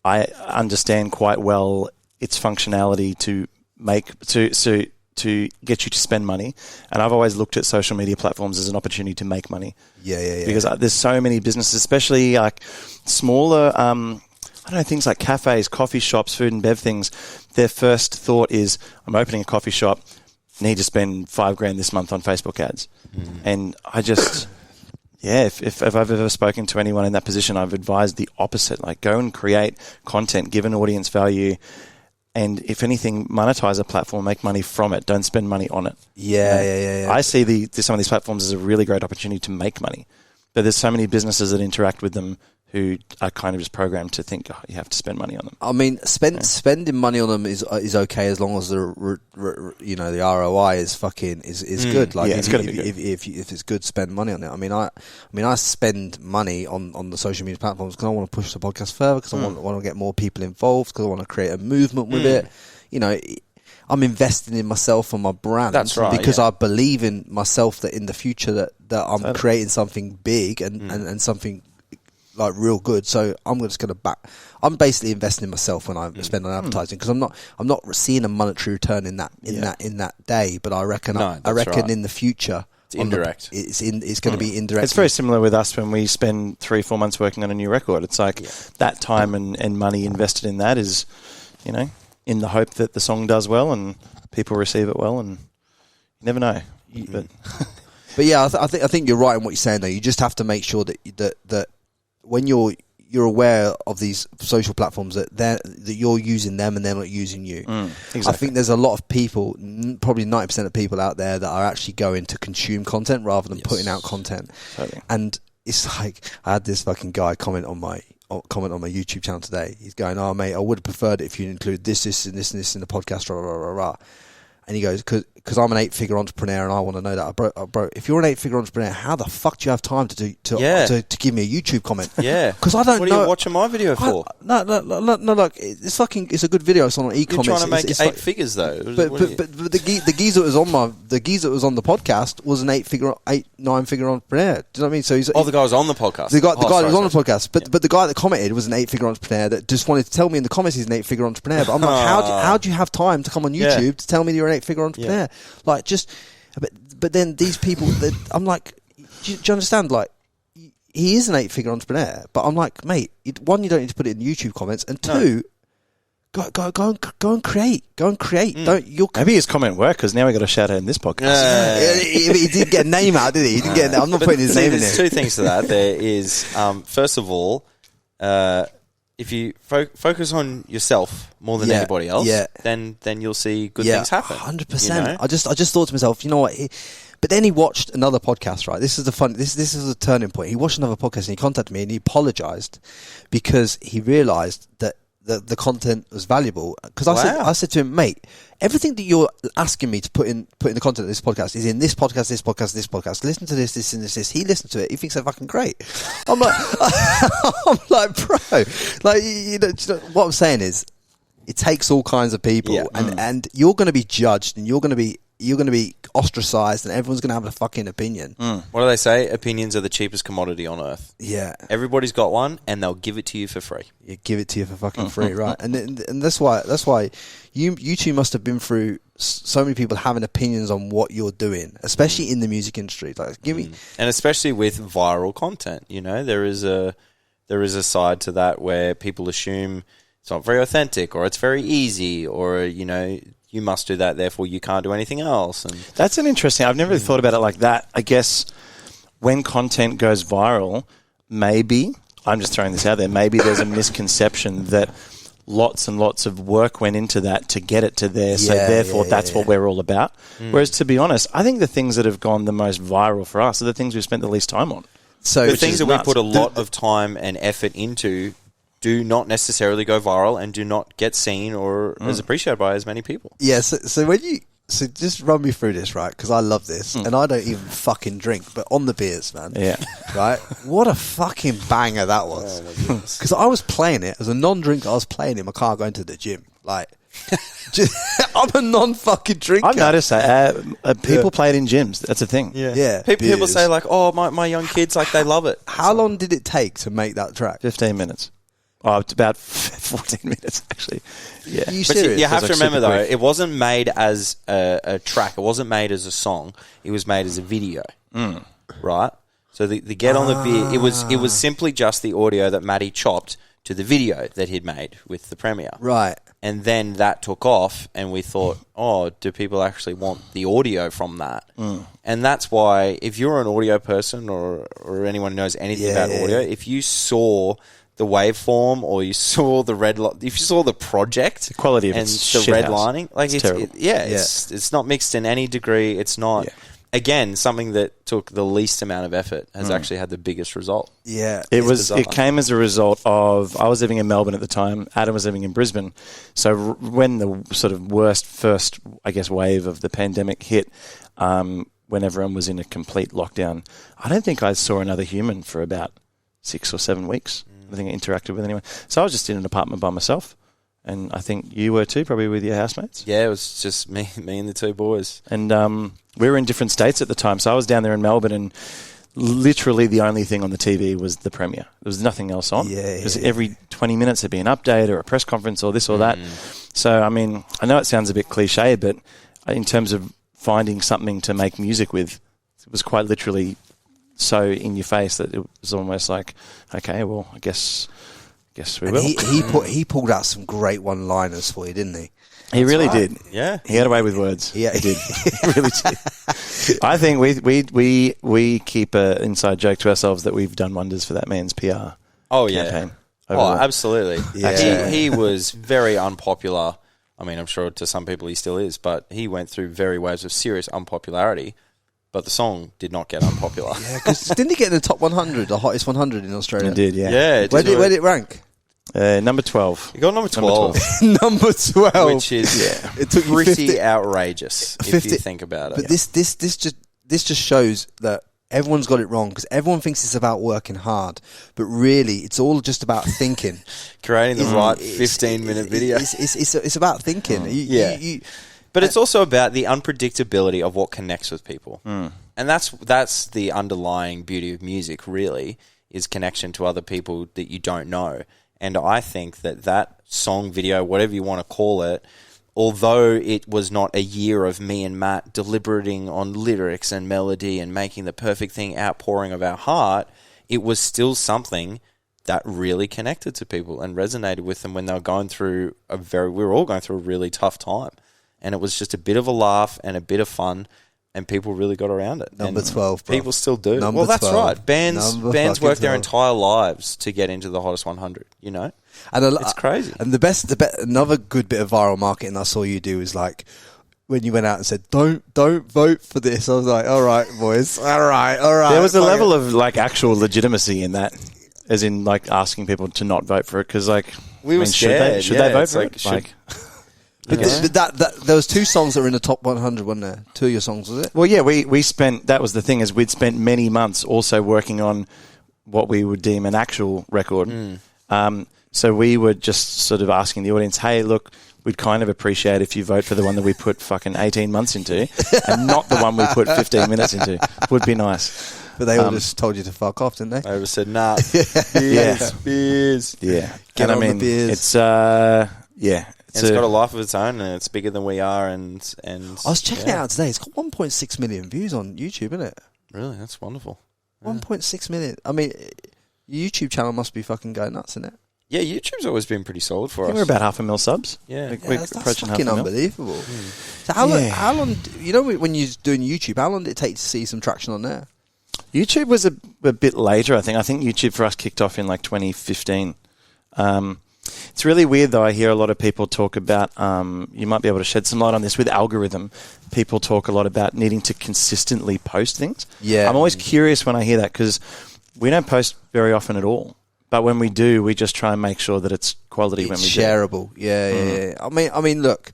I understand quite well its functionality to get you to spend money, and I've always looked at social media platforms as an opportunity to make money. Because there's so many businesses, especially like smaller. I don't know, things like cafes, coffee shops, food and bev things. Their first thought is, I'm opening a coffee shop, need to spend $5,000 this month on Facebook ads. And I just, if I've ever spoken to anyone in that position, I've advised the opposite. Like, go and create content, give an audience value, and if anything, monetize a platform, make money from it. Don't spend money on it. I see some of these platforms as a really great opportunity to make money. But there's so many businesses that interact with them who are kind of just programmed to think you have to spend money on them. I mean, spending money on them is okay as long as the ROI is good. Like, it's got to be good. If it's good, spend money on it. I mean, I spend money on the social media platforms because I want to push the podcast further, because I want to get more people involved, because I want to create a movement with it. You know, I'm investing in myself and my brand. That's right, because I believe in myself that in the future that I'm creating something big and something like real good. So I'm just going to I'm basically investing in myself when I spend on advertising, because I'm not seeing a monetary return in that day, but I reckon in the future it's indirect. It's going to be indirect. It's very similar with us when we spend 3-4 months working on a new record. It's like that time and money invested in that is, in the hope that the song does well and people receive it well, and you never know. But yeah, I think you're right in what you're saying though. You just have to make sure that when you're aware of these social platforms, that you're using them and they're not using you. Exactly. I think there's a lot of people, probably 90% of people out there, that are actually going to consume content rather than putting out content. Totally. And it's like, I had this fucking guy comment on my YouTube channel today. He's going, "Oh mate, I would have preferred it if you include this and this in the podcast." Rah, rah, rah, rah. And he goes, because I'm an 8-figure entrepreneur and I want to know that. Bro, if you're an 8-figure entrepreneur, how the fuck do you have time to give me a YouTube comment? Yeah. Because I don't know. What are you watching my video for? No, look, it's a good video. It's on e-commerce. You're trying to make it's 8 figures though. But the geezer that was on the podcast was an 9-figure entrepreneur. Do you know what I mean? So he's the guy was on the podcast. The guy that was on the podcast, but the guy that commented was an 8-figure entrepreneur that just wanted to tell me in the comments he's an 8-figure entrepreneur. But I'm like, how do you have time to come on YouTube to tell me you're an 8-figure entrepreneur? Yeah. Like, but then these people, I'm like, do you understand? Like, he is an 8-figure entrepreneur, but I'm like, mate, one, you don't need to put it in YouTube comments, and two, go and create. Maybe his comment worked, because now we got to shout out in this podcast. He didn't get a name out, did he? I'm not putting his name in there. There's two things to that. There is, first of all, if you focus on yourself more than anybody else, then you'll see good things happen. 100%. You know? I just thought to myself, you know what? But then he watched another podcast, right? This is the fun. This is a turning point. He watched another podcast and he contacted me and he apologized because he realized that the content was valuable. Because I said to him, mate, everything that you're asking me to put in the content of this podcast is in this podcast, this podcast, this podcast. Listen to this, and this. He listened to it. He thinks they're fucking great. I'm like, bro, like you know what I'm saying is, it takes all kinds of people, and you're going to be judged, and you're going to be ostracized, and everyone's going to have a fucking opinion. What do they say? Opinions are the cheapest commodity on earth. Yeah. Everybody's got one, and they'll give it to you for free. You give it to you for fucking free, right? And that's why you two must have been through so many people having opinions on what you're doing, especially in the music industry. Like, give me, and especially with viral content. You know, there is a side to that where people assume it's not very authentic, or it's very easy, or you know, you must do that, therefore you can't do anything else. And that's an interesting. I've never really thought about it like that. I guess when content goes viral, maybe I'm just throwing this out there. Maybe there's a misconception that lots and lots of work went into that to get it to there. So therefore, that's what we're all about. Whereas, to be honest, I think the things that have gone the most viral for us are the things we've spent the least time on. So the things that we put a lot of time and effort into do not necessarily go viral and do not get seen or as appreciated by as many people. Yeah, so when you... So just run me through this, right? Because I love this, and I don't even fucking drink, but on the beers, man. Yeah. Right? What a fucking banger that was. Because I was playing it, as a non-drinker, I was playing it in my car going to the gym. Like, I'm a non-fucking drinker. I've noticed that. People play it in gyms. That's a thing. Yeah. People say, like, oh, my young kids, like, they love it. How long did it take to make that track? 15 minutes. Oh, it's about 14 minutes, actually. Yeah. Are you But serious? you have It's to like remember, super though, quick. it wasn't made as a track. It wasn't made as a song. It was made as a video, right? So the get on the beer, it was simply just the audio that Matty chopped to the video that he'd made with the premiere. Right. And then that took off, and we thought, oh, do people actually want the audio from that? And that's why, if you're an audio person or anyone who knows anything about audio, if you saw the waveform or you saw the if you saw the project, The quality of and it's the shit redlining, like It's terrible. it's not mixed in any degree. It's not. Yeah. Again, something that took the least amount of effort has actually had the biggest result. Yeah. It came as a result of, I was living in Melbourne at the time, Adam was living in Brisbane. So when the sort of worst first, I guess, wave of the pandemic hit, when everyone was in a complete lockdown, I don't think I saw another human for about 6 or 7 weeks. I think I interacted with anyone. So I was just in an apartment by myself. And I think you were too, probably with your housemates. Yeah, it was just me and the two boys. And we were in different states at the time. So I was down there in Melbourne, and literally the only thing on the TV was the premiere. There was nothing else on. Because every 20 minutes there'd be an update or a press conference or this or that. So, I mean, I know it sounds a bit cliche, but in terms of finding something to make music with, it was quite literally so in your face that it was almost like, okay, well, I guess we will. He pulled out some great one-liners for you, didn't he? He really did. Yeah. He had a way with words. Yeah. He did. He really did. I think we keep an inside joke to ourselves that we've done wonders for that man's PR Oh, yeah. campaign. Oh, overall. absolutely. Yeah. He was very unpopular. I mean, I'm sure to some people he still is, but he went through very waves of serious unpopularity. But the song did not get unpopular. Yeah, because didn't he get in the top 100, the hottest 100 in Australia? It did, yeah. Yeah. Where did it rank? Number 12. He got number 12. Number 12. Which is It took you pretty 50 outrageous if 50 you think about it. But this just shows that everyone's got it wrong, because everyone thinks it's about working hard, but really it's all just about thinking. Creating the right 15-minute video. It's about thinking. But it's also about the unpredictability of what connects with people. And that's the underlying beauty of music, really, is connection to other people that you don't know. And I think that song video, whatever you want to call it, although it was not a year of me and Matt deliberating on lyrics and melody and making the perfect thing, outpouring of our heart, it was still something that really connected to people and resonated with them when they were going through we were all going through a really tough time. And it was just a bit of a laugh and a bit of fun. and people really got around it. Number And 12, bro. People still do. Number well, that's 12. right. Bands Number work their 12. entire lives to get into the hottest 100. You know, And it's crazy. And another good bit of viral marketing I saw you do is like when you went out and said, "Don't vote for this." I was like, "All right, boys, all right." There was a level of like actual legitimacy in that, as in like asking people to not vote for it because like We were scared. Should they vote for like, it? Like, But there was 2 songs that were in the top 100, wasn't there? 2 of your songs, was it? well, yeah, we spent. That was the thing, is we'd spent many months also working on what we would deem an actual record. So we were just sort of asking the audience, "Hey, look, we'd kind of appreciate if you vote for the one that we put fucking 18 months into, and not the one we put 15 minutes into. Would be nice." But they all just told you to fuck off, didn't they? I just said, "Nah, Yeah. beers." Yeah, Get and on I mean, the beers. it's yeah, It's got a life of its own, and it's bigger than we are. And I was checking it out today. It's got 1.6 million views on YouTube, isn't it? Really, that's wonderful. 1.6 million. I mean, your YouTube channel must be fucking going nuts, isn't it? Yeah, YouTube's always been pretty solid for I think us. we're about 500,000 subs. Yeah. We're That's approaching fucking 500,000. unbelievable. So how long? You know, when you're doing YouTube, how long did it take to see some traction on there? YouTube was a bit later, I think. I think YouTube for us kicked off in like 2015. It's really weird, though. I hear a lot of people talk about, you might be able to shed some light on this, with algorithm. People talk a lot about needing to consistently post things. Yeah. I'm always curious when I hear that because we don't post very often at all. But when we do, we just try and make sure that it's quality when we do. Shareable. Yeah. I mean, look,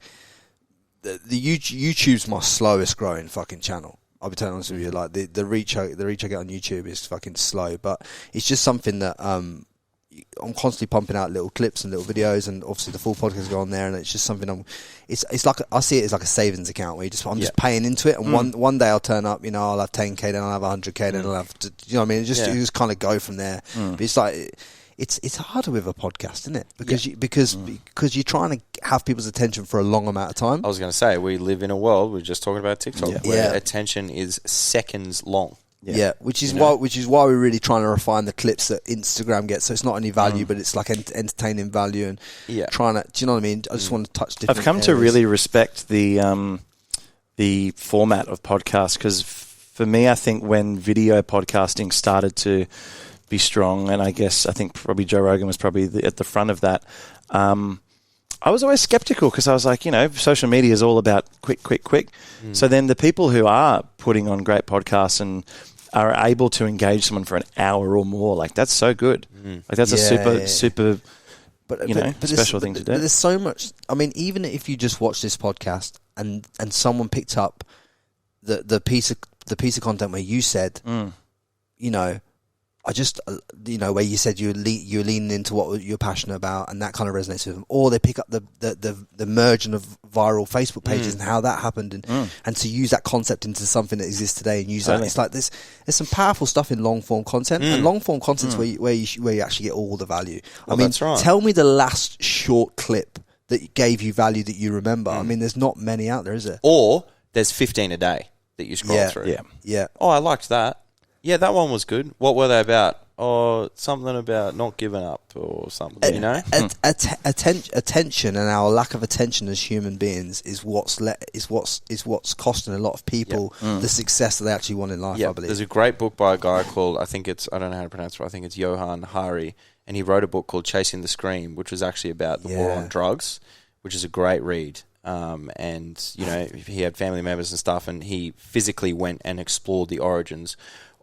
the YouTube's my slowest growing fucking channel. I'll be telling honest with you, like the reach I get on YouTube is fucking slow, but it's just something that I'm constantly pumping out little clips and little videos, and obviously the full podcast go on there, and it's just something it's like I see it as like a savings account where I'm just paying into it, and one day I'll turn up, you know, I'll have 10k, then I'll have 100k, then I'll have, you know what I mean? You just kind of go from there. But it's like it's harder with a podcast, isn't it? Because you're trying to have people's attention for a long amount of time. I was going to say, we live in a world, we're just talking about TikTok, where attention is seconds long. Yeah, which is why we're really trying to refine the clips that Instagram gets. So it's not any value, but it's like entertaining value, and trying to. Do you know what I mean? I just want to touch different. I've come to really respect the format of podcasts, because for me, I think when video podcasting started to be strong, and I think probably Joe Rogan was probably at the front of that. I was always skeptical because I was like, you know, social media is all about quick. So then the people who are putting on great podcasts and are able to engage someone for an hour or more, like that's so good. Like that's a super special thing to do. But there's so much. I mean, even if you just watch this podcast and someone picked up the piece of content where you said, you know, I just, you know, where you said you're leaning into what you're passionate about, and that kind of resonates with them. Or they pick up the merging of viral Facebook pages and how that happened, and to use that concept into something that exists today and use that. It's like there's some powerful stuff in long form content, and long form content's where you actually get all the value. Well, I mean, that's right. Tell me the last short clip that gave you value that you remember. I mean, there's not many out there, is there? Or there's 15 a day that you scroll through. Yeah. Oh, I liked that. Yeah, that one was good. What were they about? Oh, something about not giving up or something, you know? Attention and our lack of attention as human beings is what's costing a lot of people the success that they actually want in life, I believe. There's a great book by a guy called, I don't know how to pronounce it, I think it's Johan Hari, and he wrote a book called Chasing the Scream, which was actually about the war on drugs, which is a great read. And, you know, he had family members and stuff, and he physically went and explored the origins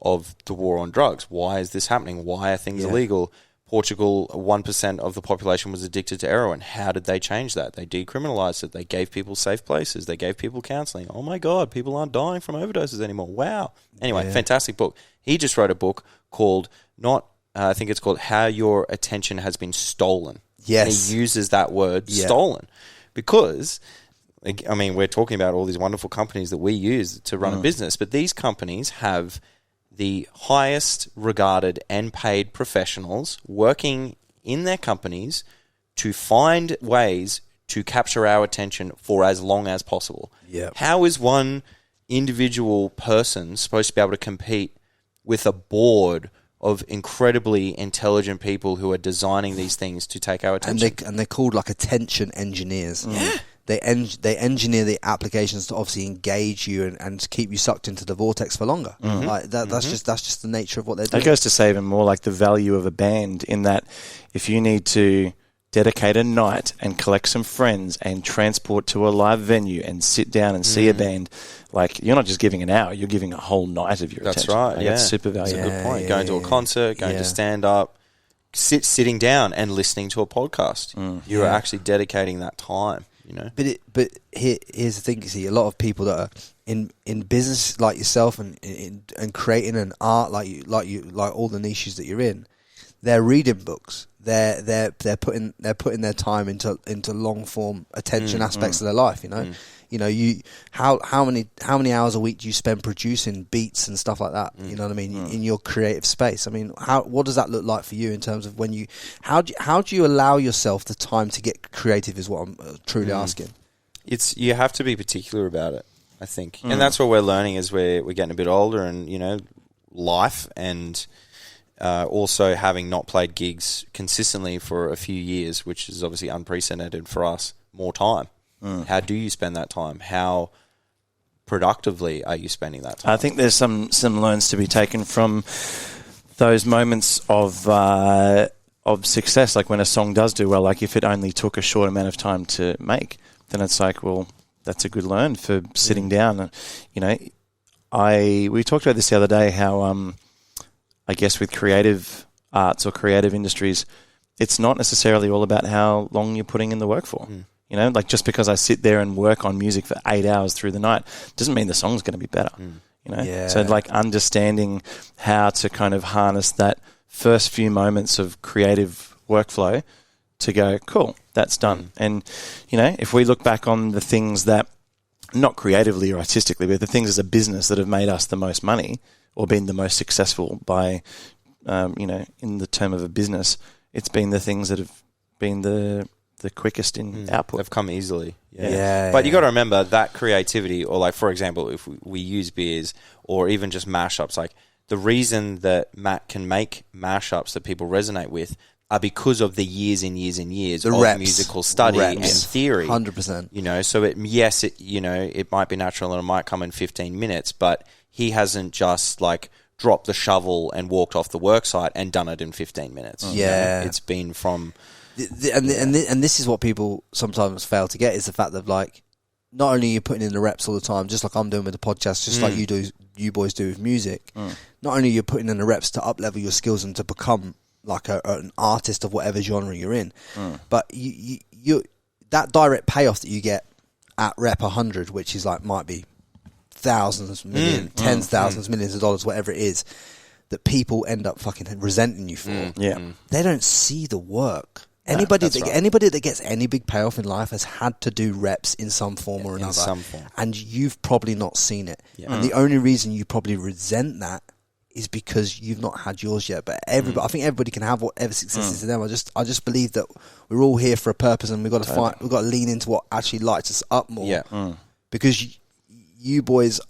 of the war on drugs. Why is this happening? Why are things illegal? Portugal, 1% of the population was addicted to heroin. How did they change that? They decriminalized it. They gave people safe places. They gave people counseling. Oh my God, people aren't dying from overdoses anymore. Wow. Anyway, fantastic book. He just wrote a book called I think it's called How Your Attention Has Been Stolen. Yes. And he uses that word, stolen, because, I mean, we're talking about all these wonderful companies that we use to run a business, but these companies have the highest regarded and paid professionals working in their companies to find ways to capture our attention for as long as possible. How is one individual person supposed to be able to compete with a board of incredibly intelligent people who are designing these things to take our attention? And they're called like attention engineers. they engineer the applications to obviously engage you and keep you sucked into the vortex for longer. Like that's just the nature of what they're doing. That goes to say even more like the value of a band, in that if you need to dedicate a night and collect some friends and transport to a live venue and sit down and see a band, like, you're not just giving an hour, you're giving a whole night of your attention. That's right. Like, Yeah, it's super valuable. That's a good point. Going to a concert, going to stand up, sitting down and listening to a podcast. You are actually dedicating that time. You know, but here's the thing. You see, a lot of people that are in business like yourself and creating an art like all the niches that you're in, they're reading books. They're putting their time into long form attention aspects of their life. You know, how many hours a week do you spend producing beats and stuff like that? You know what I mean? In your creative space. I mean, what does that look like for you in terms of how do you allow yourself the time to get creative? Is what I'm truly asking. You have to be particular about it, I think, and that's what we're learning as we're getting a bit older, and life, and also having not played gigs consistently for a few years, which is obviously unprecedented for us. More time. How do you spend that time? How productively are you spending that time? I think there's some learns to be taken from those moments of success, like when a song does do well. Like if it only took a short amount of time to make, then it's like, well, that's a good learn for sitting down. We talked about this the other day, how I guess with creative arts or creative industries, it's not necessarily all about how long you're putting in the work for. Like just because I sit there and work on music for 8 hours through the night doesn't mean the song's going to be better. So like understanding how to kind of harness that first few moments of creative workflow to go, cool, that's done. And, if we look back on the things that, not creatively or artistically, but the things as a business that have made us the most money or been the most successful by, in the term of a business, it's been the things that have been the quickest in output. They've come easily. But you got to remember that creativity, or like, for example, if we use beers or even just mashups, like the reason that Matt can make mashups that people resonate with are because of the years and years and years of musical study and theory. 100%. So it might be natural and it might come in 15 minutes, but he hasn't just like dropped the shovel and walked off the work site and done it in 15 minutes. It's been from... And this is what people sometimes fail to get, is the fact that, like, not only are you putting in the reps all the time, just like I'm doing with the podcast, just like you boys do with music. Not only are you putting in the reps to up-level your skills and to become like an artist of whatever genre you're in, but you that direct payoff that you get at rep 100, which is like might be thousands, millions, tens, thousands, millions of dollars, whatever it is, that people end up fucking resenting you for. They don't see the work. Anybody that gets any big payoff in life has had to do reps in some form or another. In some form. And you've probably not seen it. And the only reason you probably resent that is because you've not had yours yet. But I think everybody can have whatever success is to them. I just believe that we're all here for a purpose, and we've got to fight. We've got to lean into what actually lights us up more. Because you boys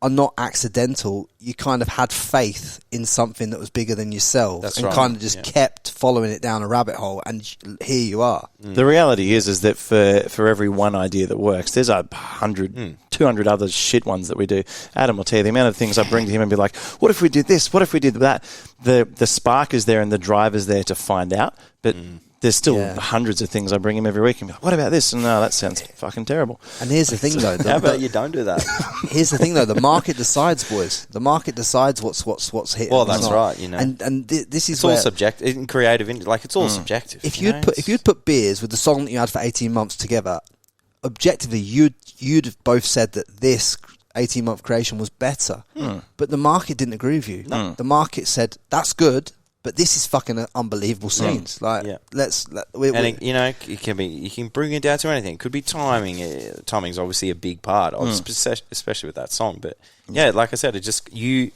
are not accidental. You kind of had faith in something that was bigger than yourselves, kind of just kept following it down a rabbit hole, and here you are. The reality is that for every one idea that works, there's 100, 200 other shit ones that we do. Adam will tell you the amount of things I bring to him and be like, what if we did this? What if we did that? The spark is there and the drive is there to find out, but there's still hundreds of things I bring him every week and be like, what about this? And no, that sounds fucking terrible. And here's the thing, though. How about you don't do that? Here's the thing, though. The market decides, boys. The market decides what's hitting. Well, that's right. And this is it's all subjective in creative. Like it's all subjective. If you'd put beers with the song that you had for 18 months together, objectively, you'd have both said that this 18-month creation was better. But the market didn't agree with you. The market said that's good, but this is fucking unbelievable scenes. It can be. You can bring it down to anything. It could be timing. Timing's obviously a big part, especially with that song. But like I said, it just you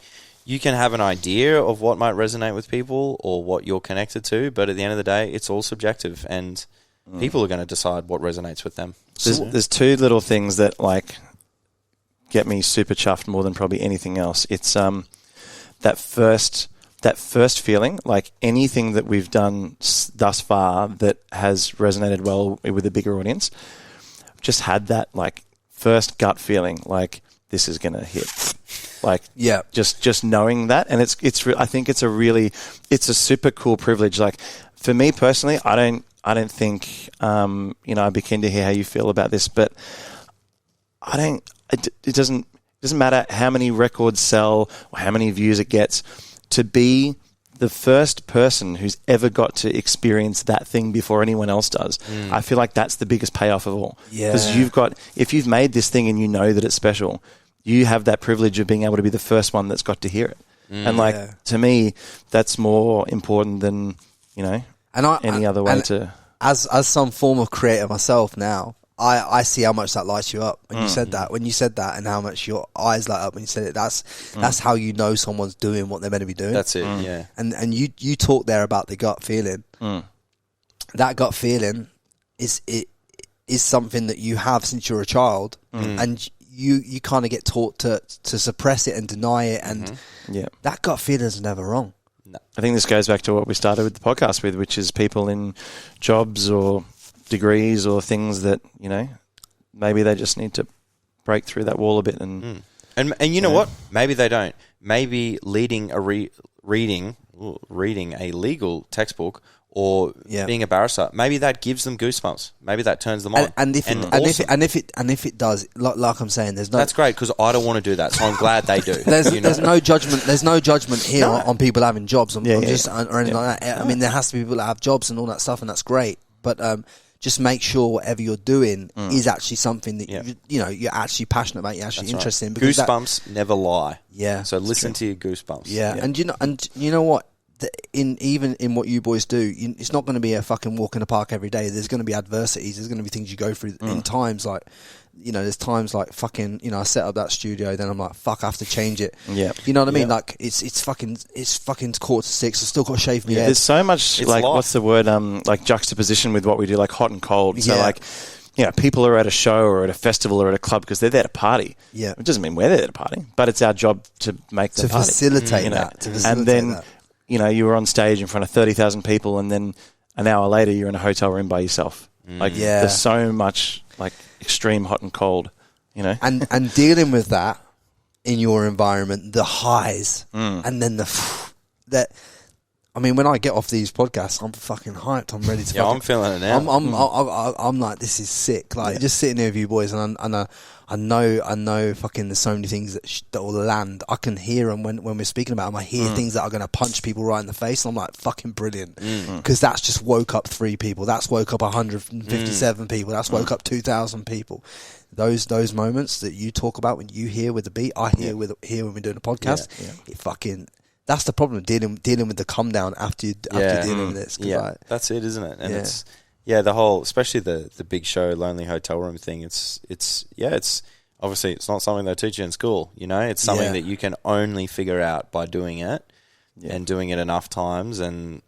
can have an idea of what might resonate with people or what you're connected to, but at the end of the day, it's all subjective, and people are going to decide what resonates with them. There's two little things that like get me super chuffed more than probably anything else. It's that first feeling, like anything that we've done thus far that has resonated well with a bigger audience, just had that like first gut feeling, like this is gonna hit. Like, just knowing that, and I think it's a super cool privilege. Like for me personally, I don't think I'd be keen to hear how you feel about this, but it doesn't matter how many records sell or how many views it gets, to be the first person who's ever got to experience that thing before anyone else does. I feel like that's the biggest payoff of all. Because if you've made this thing and you know that it's special, you have that privilege of being able to be the first one that's got to hear it. And to me, that's more important than, any other way to... As some form of creator myself now, I see how much that lights you up when you said that. When you said that, and how much your eyes light up when you said it. That's how you know someone's doing what they're meant to be doing. That's it. Yeah. And you talk there about the gut feeling. That gut feeling is something that you have since you're a child, and you kind of get taught to suppress it and deny it, and that gut feeling is never wrong. No. I think this goes back to what we started with the podcast with, which is people in jobs or degrees or things that, maybe they just need to break through that wall a bit. And you know what? Maybe they don't. Maybe reading a legal textbook or being a barrister, maybe that gives them goosebumps. Maybe that turns them on. And if it does, like I'm saying, that's great, because I don't want to do that, so I'm glad they do. There's no judgment. There's no judgment here on people having jobs or anything like that. I mean, there has to be people that have jobs and all that stuff, and that's great. But just make sure whatever you're doing is actually something that you're actually passionate about, you're actually interested in. Because goosebumps never lie. Yeah. So listen to your goosebumps. Yeah. And you know what? Even in what you boys do, it's not going to be a fucking walk in the park every day. There's going to be adversities. There's going to be things you go through in times like, there's times like fucking, I set up that studio, then I'm like, fuck, I have to change it. Yeah. You know what I mean? Like it's fucking 5:45. I still got to shave my head. There's so much what's the word? Like juxtaposition with what we do, like hot and cold. So like, people are at a show or at a festival or at a club because they're there to party. Yeah. It doesn't mean we're there to party, but it's our job to make the party. Facilitate that. And then, you were on stage in front of 30,000 people, and then an hour later you're in a hotel room by yourself. There's so much like extreme hot and cold, And dealing with that in your environment, the highs, and then I mean, when I get off these podcasts, I'm fucking hyped. I'm ready to. I'm feeling it now. I'm like, this is sick. Like just sitting here with you boys, and I know. Fucking, there's so many things that will land. I can hear them when we're speaking about them. I hear things that are going to punch people right in the face. And I'm like, fucking brilliant, because that's just woke up 3 people. That's woke up 157 people. That's woke up 2,000 people. Those moments that you talk about when you hear with the beat, I hear when we're doing a podcast. It fucking. That's the problem, dealing with the come down after dealing with this. That's it, isn't it? And it's the whole, especially the big show, lonely hotel room thing. It's obviously it's not something they teach you in school. It's something that you can only figure out by doing it and doing it enough times, and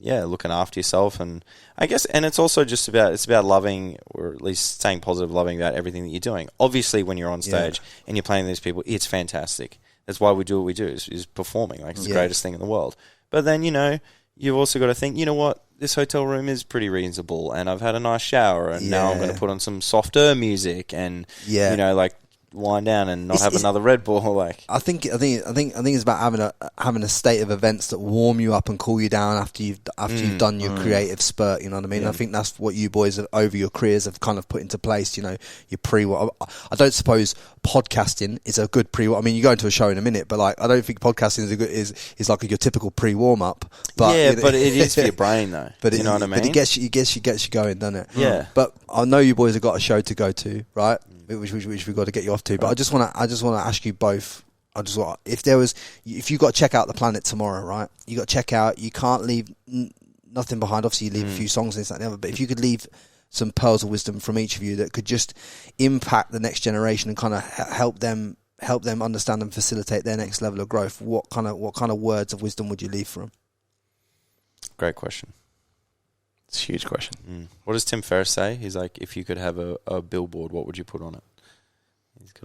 looking after yourself. And I guess, and it's also just about loving, or at least staying positive, loving about everything that you're doing. Obviously, when you're on stage and you're playing these people, it's fantastic. That's why we do what we do, is performing. Like, it's the greatest thing in the world. But then, you've also got to think, what? This hotel room is pretty reasonable, and I've had a nice shower, and now I'm going to put on some softer music, and, wind down and not have another Red Bull. Like, I think it's about having a state of events that warm you up and cool you down after you've done your creative spurt. You know what I mean? I think that's what you boys have, over your careers, have kind of put into place. Your I don't suppose podcasting is a good pre. I mean, you go into a show in a minute, but like, I don't think podcasting is like your typical pre warm up. But but it is for your brain though. But you know what I mean? But it gets you going, doesn't it? Yeah. But I know you boys have got a show to go to, right? Which we've got to get you off to. But I just want to ask you both. If you got to check out the planet tomorrow, right? You got to check out. You can't leave nothing behind. Obviously, you leave a few songs and this, that, and the other. But if you could leave some pearls of wisdom from each of you that could just impact the next generation and kind of help them understand and facilitate their next level of growth, what kind of words of wisdom would you leave for them? Great question. It's a huge question. What does Tim Ferriss say? He's like, if you could have a billboard, what would you put on it?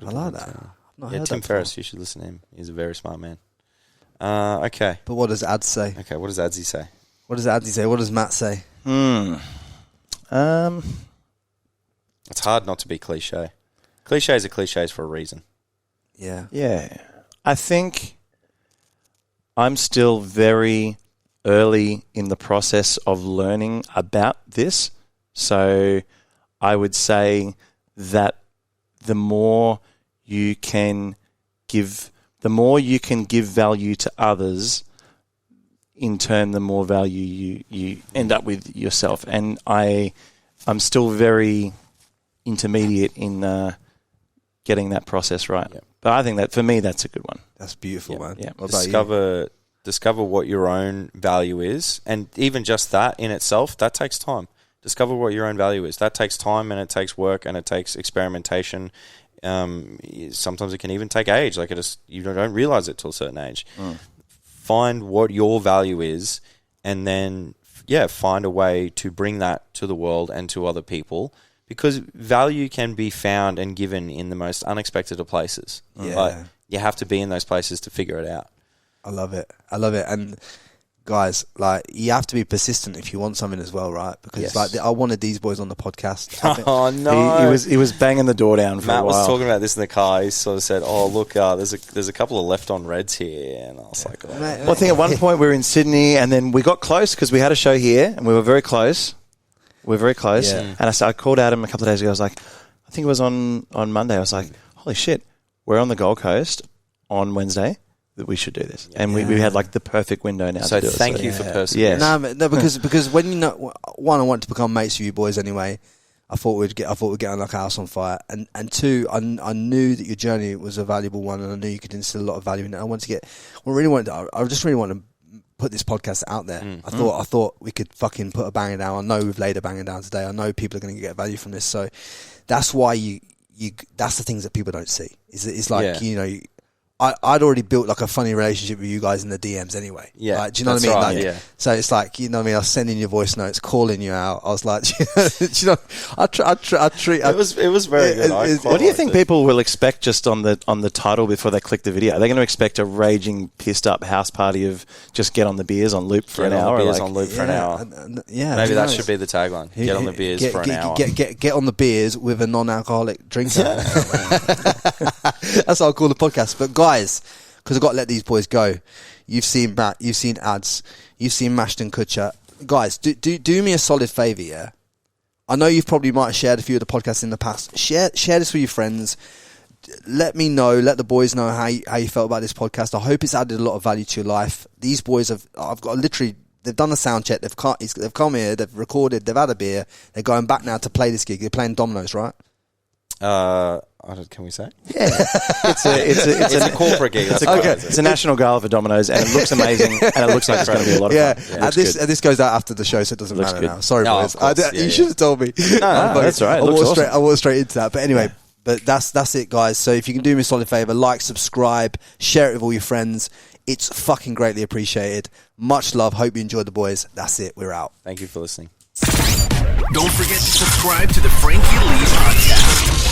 I like that. Tim Ferriss, you should listen to him. He's a very smart man. Okay. But what does Ads say? Okay, what does Adsy say? What does Adsy say? What does Matt say? It's hard not to be cliche. Cliches are cliches for a reason. Yeah. Yeah. I think I'm still very early in the process of learning about this. So I would say that the more you can give value to others, in turn, the more value you end up with yourself. And I'm still very intermediate in getting that process right. Yep. But I think that, for me, that's a good one. That's beautiful, man. Yeah. What about you? Discover what your own value is. And even just that in itself, that takes time. Discover what your own value is. That takes time, and it takes work, and it takes experimentation. Sometimes it can even take age. Like, you don't realize it till a certain age. Find what your value is, and then, find a way to bring that to the world and to other people. Because value can be found and given in the most unexpected of places. Yeah. But you have to be in those places to figure it out. I love it. And guys, like, you have to be persistent if you want something as well, right? Because I wanted these boys on the podcast. Oh no! He was banging the door down for Matt a while. was talking about this in the car. He sort of said, "Oh, look, there's a couple of left on reds here," and I was like, "Oh." Well, I think at one point we were in Sydney, and then we got close because we had a show here, and we were very close. Yeah. And I called Adam a couple of days ago. I was like, I think it was on Monday. I was like, holy shit, we're on the Gold Coast on Wednesday. That we should do this, and we had like the perfect window now. So to do thank it. you for persevering. Yes. No, because when I wanted to become mates with you boys anyway. I thought we'd get on like a house on fire, and two, I knew that your journey was a valuable one, and I knew you could instill a lot of value in it. I just really wanted to put this podcast out there. I thought we could fucking put a banger down. I know we've laid a banger down today. I know people are going to get value from this, so that's why you that's the things that people don't see. It's like I'd already built like a funny relationship with you guys in the DMs anyway. Yeah. Like, do you know what I mean? Right, Like, yeah. So it's like, you know what I mean? I was sending you voice notes, calling you out. I was like, I treat. It was very good. What do you think people will expect just on the title before they click the video? Are they going to expect a raging, pissed up house party of just get on the beers on loop for an hour? Beers on loop for an hour. Maybe that should be the tagline. Get on the beers for an hour. Get on the beers with a non-alcoholic drinker. That's what I'll call the podcast. But guys, because I've got to let these boys go. You've seen Matt, you've seen Ads, you've seen MashdNKutcher. Guys, do me a solid favour, yeah? I know you've probably might have shared a few of the podcasts in the past. Share this with your friends. Let me know, let the boys know how you felt about this podcast. I hope it's added a lot of value to your life. These boys they've done a sound check, they've come here, they've recorded, they've had a beer, they're going back now to play this gig. They're playing Domino's, right? Can we say? Yeah, it's a corporate gig. It's a national gala for Domino's, and it looks amazing, and it looks like it's going to be a lot of fun. And this goes out after the show, so it doesn't matter good. now. Sorry, boys. You should have told me. No, that's all right. I walked straight into that. But anyway, but that's it, guys. So if you can do me a solid favour, like, subscribe, share it with all your friends. It's fucking greatly appreciated. Much love. Hope you enjoyed the boys. That's it. We're out. Thank you for listening. Don't forget to subscribe to the Frankie Lee Podcast.